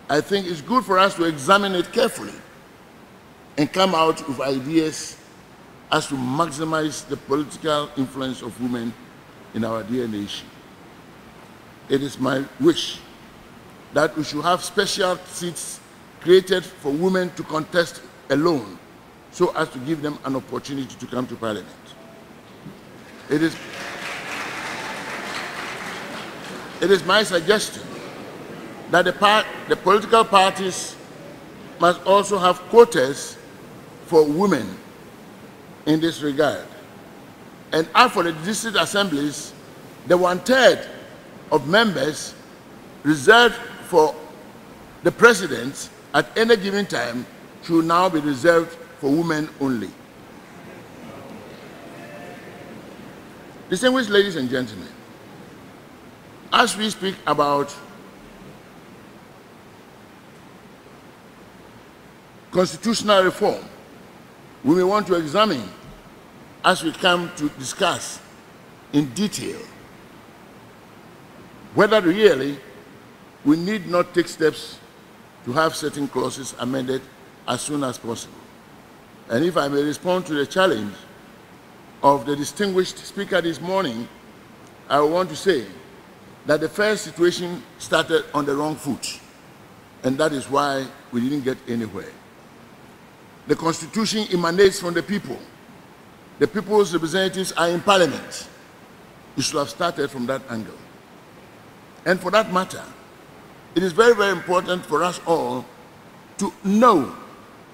I think it's good for us to examine it carefully and come out with ideas as to maximize the political influence of women in our dear nation. It is my wish that we should have special seats created for women to contest alone, so as to give them an opportunity to come to Parliament. It is my suggestion that the political parties must also have quotas for women in this regard. And as for the district assemblies, the 1/3 of members reserved for the president at any given time should now be reserved for women only. Distinguished ladies and gentlemen, as we speak about constitutional reform, we may want to examine, as we come to discuss in detail, whether really we need not take steps to have certain clauses amended as soon as possible. And if I may respond to the challenge of the distinguished speaker this morning, I want to say that the first situation started on the wrong foot, and that is why we didn't get anywhere. The Constitution emanates from the people. The people's representatives are in Parliament. You should have started from that angle. And for that matter, it is very, very important for us all to know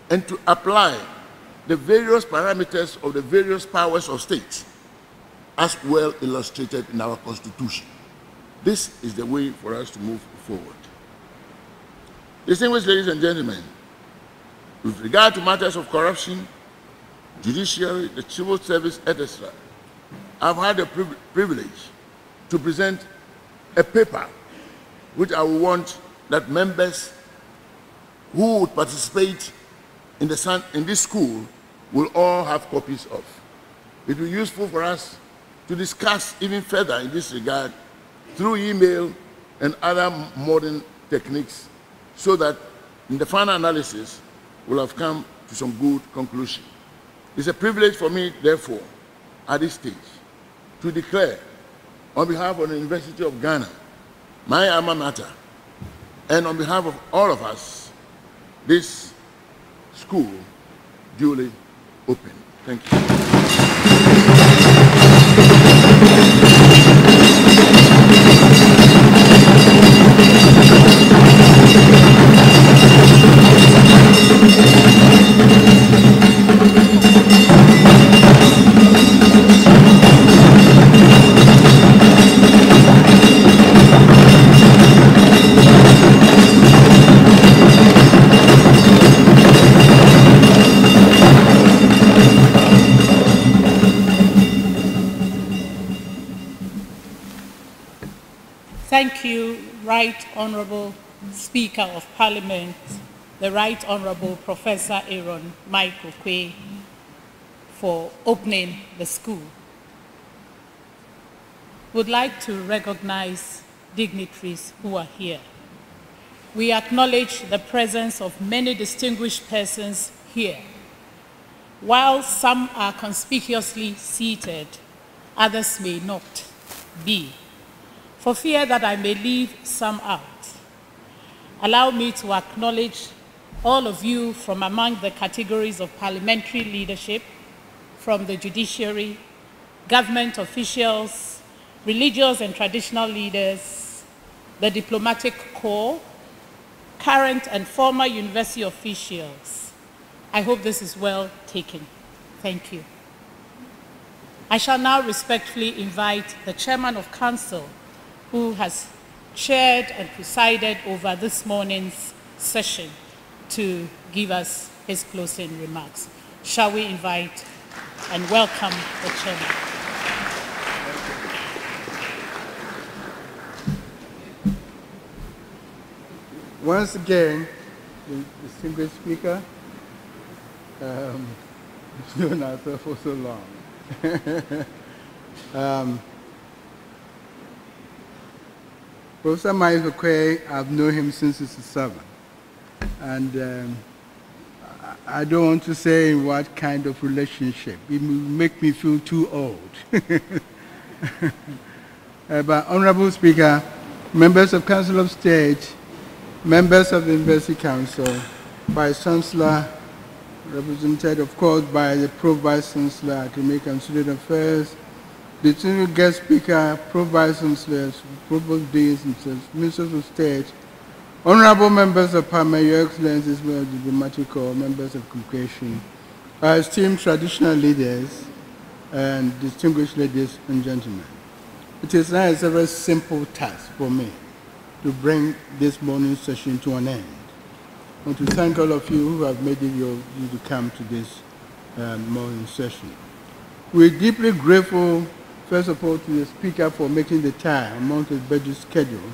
and to apply the various parameters of the various powers of state as well illustrated in our Constitution. This is the way for us to move forward. Distinguished ladies and gentlemen, with regard to matters of corruption, judiciary, the civil service, etc., I've had the privilege to present a paper which I would want that members who would participate in this school will all have copies of. It will be useful for us to discuss even further in this regard through email and other modern techniques, so that in the final analysis we'll have come to some good conclusion. It's a privilege for me, therefore, at this stage, to declare on behalf of the University of Ghana, my alma mater, and on behalf of all of us, this school duly open. Thank you. Thank you, Right Honourable Speaker of Parliament, the Right Honourable Professor Aaron Michael Quay, for opening the school. Would like to recognize dignitaries who are here. We acknowledge the presence of many distinguished persons here. While some are conspicuously seated, others may not be. For fear that I may leave some out, allow me to acknowledge all of you from among the categories of parliamentary leadership, from the judiciary, government officials, religious and traditional leaders, the diplomatic corps, current and former university officials. I hope this is well taken. Thank you. I shall now respectfully invite the Chairman of Council, who has chaired and presided over this morning's session, to give us his closing remarks. Shall we invite and welcome the Chairman? Once again, distinguished speaker, we've known ourselves for so long. Professor Miles Okoye, I've known him since he was 7. And I don't want to say what kind of relationship. It will make me feel too old. But Honorable Speaker, members of Council of State, members of the University Council, Vice-Chancellor, represented, of course, by the Pro-Vice-Chancellor, Academic and Student Affairs, the distinguished guest speaker, Pro-Vice-Chancellors, Provost Deans, Ministers of State, honorable members of Parliament, Your Excellencies, diplomatic corps, members of communication, our esteemed traditional leaders, and distinguished ladies and gentlemen. It is now a very simple task for me to bring this morning's session to an end. I want to thank all of you who have made it your duty to come to this morning session. We're deeply grateful, first of all, to the speaker for making the time among his busy schedule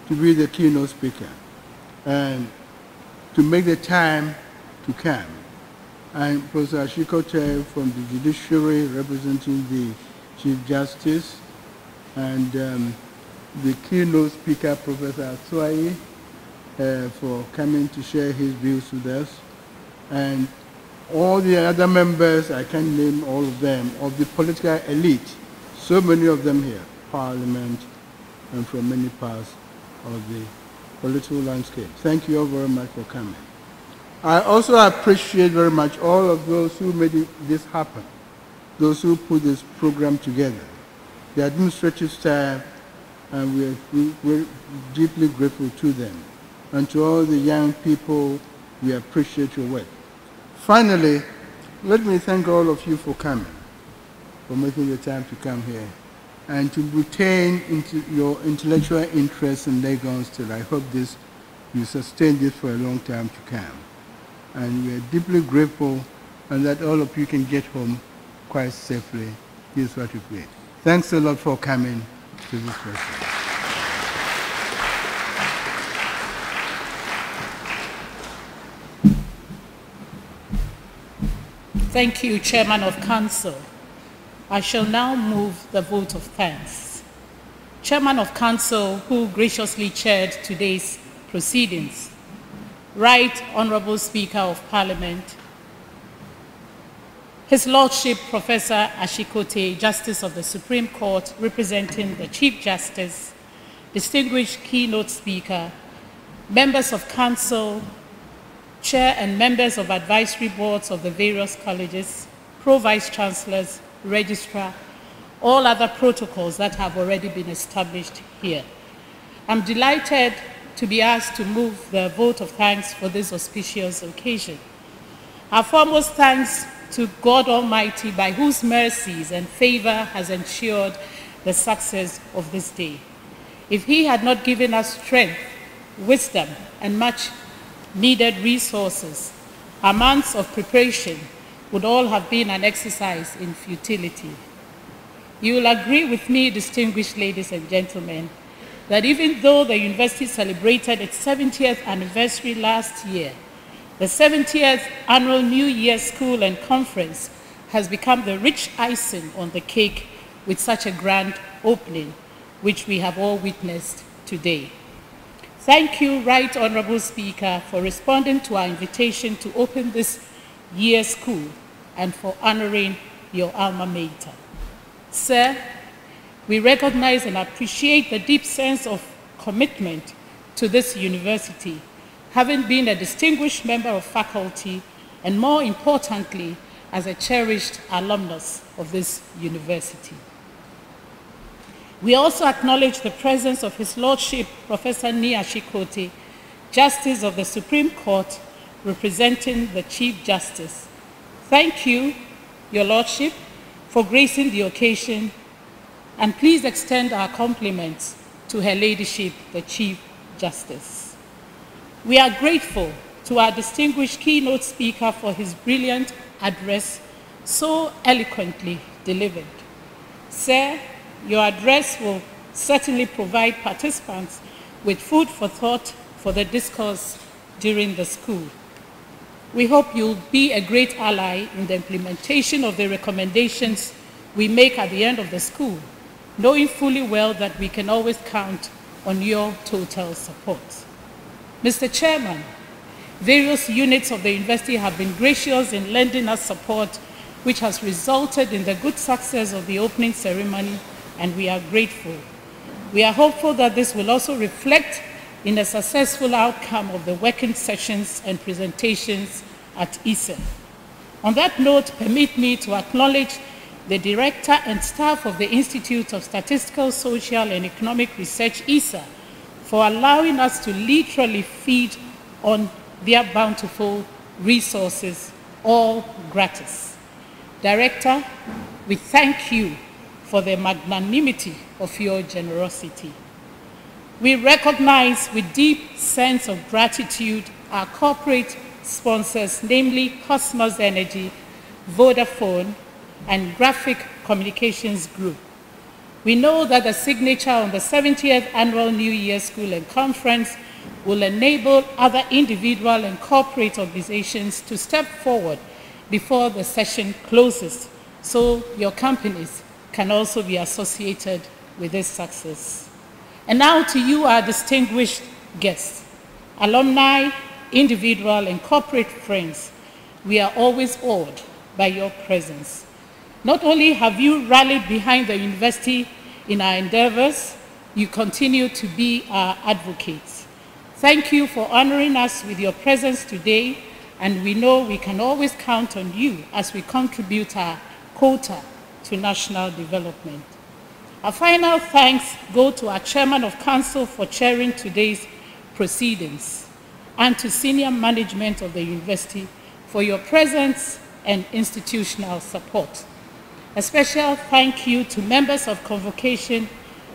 to be the keynote speaker and to make the time to come. And Professor Ashikote from the judiciary representing the Chief Justice, and the keynote speaker, Professor Aswai, for coming to share his views with us, and all the other members, I can't name all of them, of the political elite, so many of them here, Parliament, and from many parts of the political landscape. Thank you all very much for coming. I also appreciate very much all of those who made this happen, those who put this program together, the administrative staff, and we're deeply grateful to them. And to all the young people, we appreciate your work. Finally, let me thank all of you for coming, for making the time to come here, and to retain your intellectual interest in Lagos still. I hope you sustain this for a long time to come. And we are deeply grateful, and that all of you can get home quite safely. Here's what we pray. Thanks a lot for coming to this session. Thank you, Chairman of Council. I shall now move the vote of thanks. Chairman of Council, who graciously chaired today's proceedings, Right Honorable Speaker of Parliament, His Lordship Professor Ashikote, Justice of the Supreme Court, representing the Chief Justice, distinguished keynote speaker, members of Council, Chair and members of advisory boards of the various colleges, Pro-Vice-Chancellors, Registrar, all other protocols that have already been established here. I'm delighted to be asked to move the vote of thanks for this auspicious occasion. Our foremost thanks to God Almighty, by whose mercies and favor has ensured the success of this day. If He had not given us strength, wisdom, and much needed resources, our months of preparation would all have been an exercise in futility. You will agree with me, distinguished ladies and gentlemen, that even though the university celebrated its 70th anniversary last year, the 70th Annual New Year School and Conference has become the rich icing on the cake with such a grand opening, which we have all witnessed today. Thank you, Right Honorable Speaker, for responding to our invitation to open this year's school and for honoring your alma mater. Sir, we recognize and appreciate the deep sense of commitment to this university, having been a distinguished member of faculty and, more importantly, as a cherished alumnus of this university. We also acknowledge the presence of His Lordship, Professor Ni Ashikote, Justice of the Supreme Court, representing the Chief Justice. Thank you, Your Lordship, for gracing the occasion, and please extend our compliments to Her Ladyship, the Chief Justice. We are grateful to our distinguished keynote speaker for his brilliant address, so eloquently delivered. Sir, your address will certainly provide participants with food for thought for the discourse during the school. We hope you'll be a great ally in the implementation of the recommendations we make at the end of the school, knowing fully well that we can always count on your total support. Mr. Chairman, various units of the university have been gracious in lending us support, which has resulted in the good success of the opening ceremony, and we are grateful. We are hopeful that this will also reflect in a successful outcome of the working sessions and presentations at ISA. On that note, permit me to acknowledge the director and staff of the Institute of Statistical, Social and Economic Research, ISA, for allowing us to literally feed on their bountiful resources, all gratis. Director, we thank you for the magnanimity of your generosity. We recognize with deep sense of gratitude our corporate sponsors, namely Cosmos Energy, Vodafone, and Graphic Communications Group. We know that the signature on the 70th Annual New Year School and Conference will enable other individual and corporate organizations to step forward before the session closes, so your companies can also be associated with this success. And now to you, our distinguished guests, alumni, individual and corporate friends, we are always awed by your presence. Not only have you rallied behind the university in our endeavors, you continue to be our advocates. Thank you for honoring us with your presence today, and we know we can always count on you as we contribute our quota to national development. Our final thanks go to our Chairman of Council for chairing today's proceedings, and to senior management of the university for your presence and institutional support. A special thank you to members of convocation,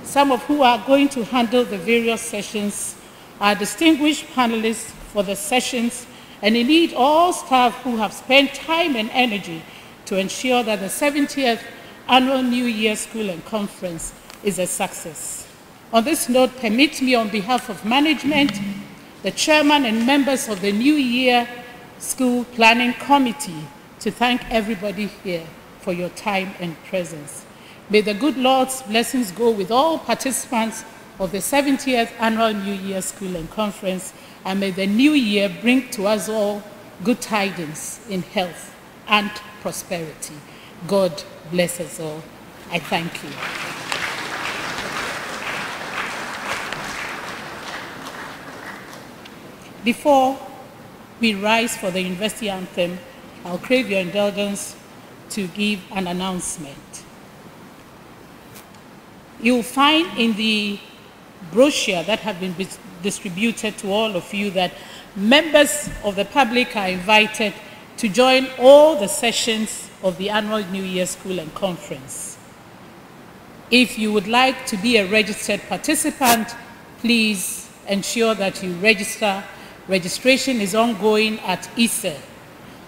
some of who are going to handle the various sessions, our distinguished panelists for the sessions, and indeed all staff who have spent time and energy to ensure that the 70th Annual New Year School and Conference is a success. On this note, permit me on behalf of management, the chairman and members of the New Year School Planning Committee to thank everybody here for your time and presence. May the good Lord's blessings go with all participants of the 70th Annual New Year School and Conference, and may the new year bring to us all good tidings in health and prosperity. God bless us all. I thank you. Before we rise for the university anthem, I'll crave your indulgence to give an announcement. You'll find in the brochure that have been distributed to all of you that members of the public are invited to join all the sessions of the Annual New Year School and Conference. If you would like to be a registered participant, please ensure that you register. Registration is ongoing at ISA.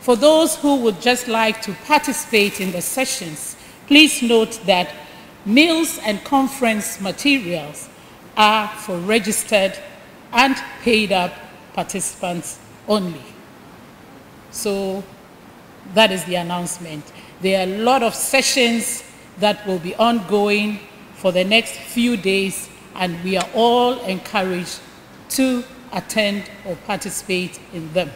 For those who would just like to participate in the sessions, please note that meals and conference materials are for registered and paid-up participants only. So that is the announcement. There are a lot of sessions that will be ongoing for the next few days, and we are all encouraged to attend or participate in them.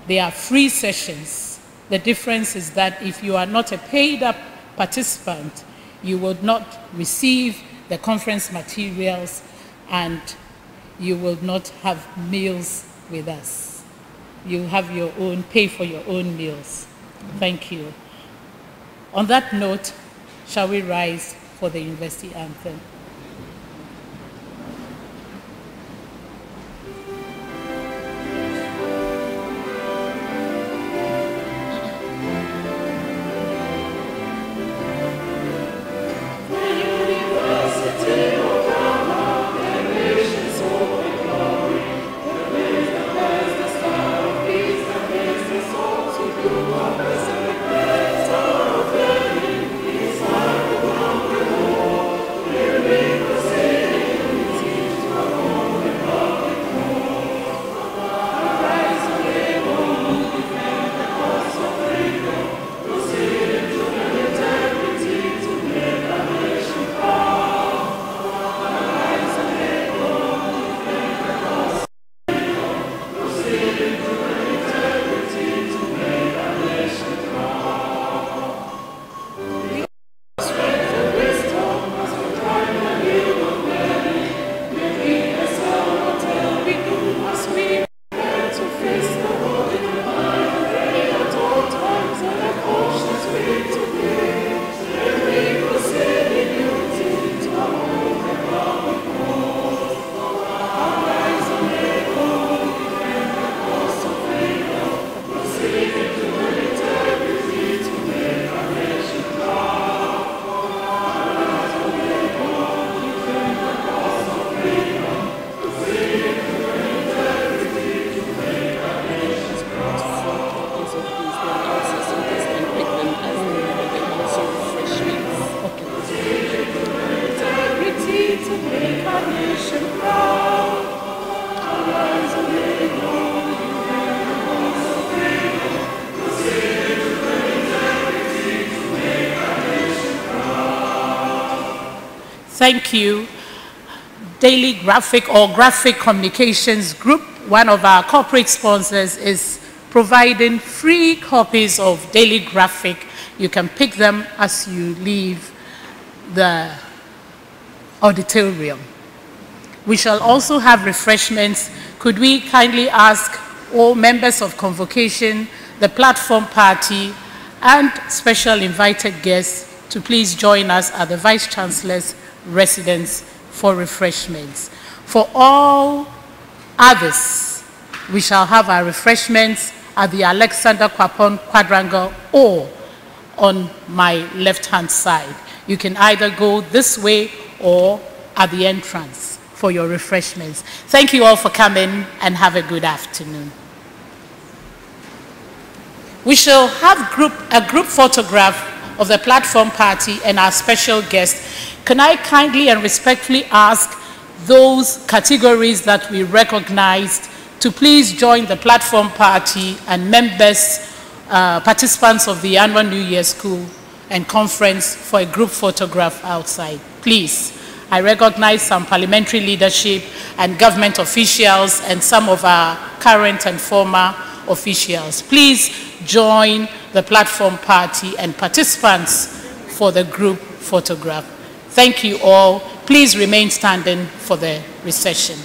They are free sessions. The difference is that if you are not a paid-up participant, you will not receive the conference materials and you will not have meals with us. You have your own, pay for your own meals. Thank you. On that note, shall we rise for the university anthem? Amen. Thank you. Daily Graphic or Graphic Communications Group, one of our corporate sponsors, is providing free copies of Daily Graphic. You can pick them as you leave the auditorium. We shall also have refreshments. Could we kindly ask all members of convocation, the platform party, and special invited guests to please join us at the Vice-Chancellor's residence for refreshments. For all others, we shall have our refreshments at the Alexander Kwapon Quadrangle or on my left-hand side. You can either go this way or at the entrance for your refreshments. Thank you all for coming and have a good afternoon. We shall have a group photograph of the platform party and our special guest. Can I kindly and respectfully ask those categories that we recognized to please join the platform party and members, participants of the annual New Year School and Conference for a group photograph outside. Please. I recognize some parliamentary leadership and government officials and some of our current and former officials. Please join the platform party and participants for the group photograph. Thank you all. Please remain standing for the recession.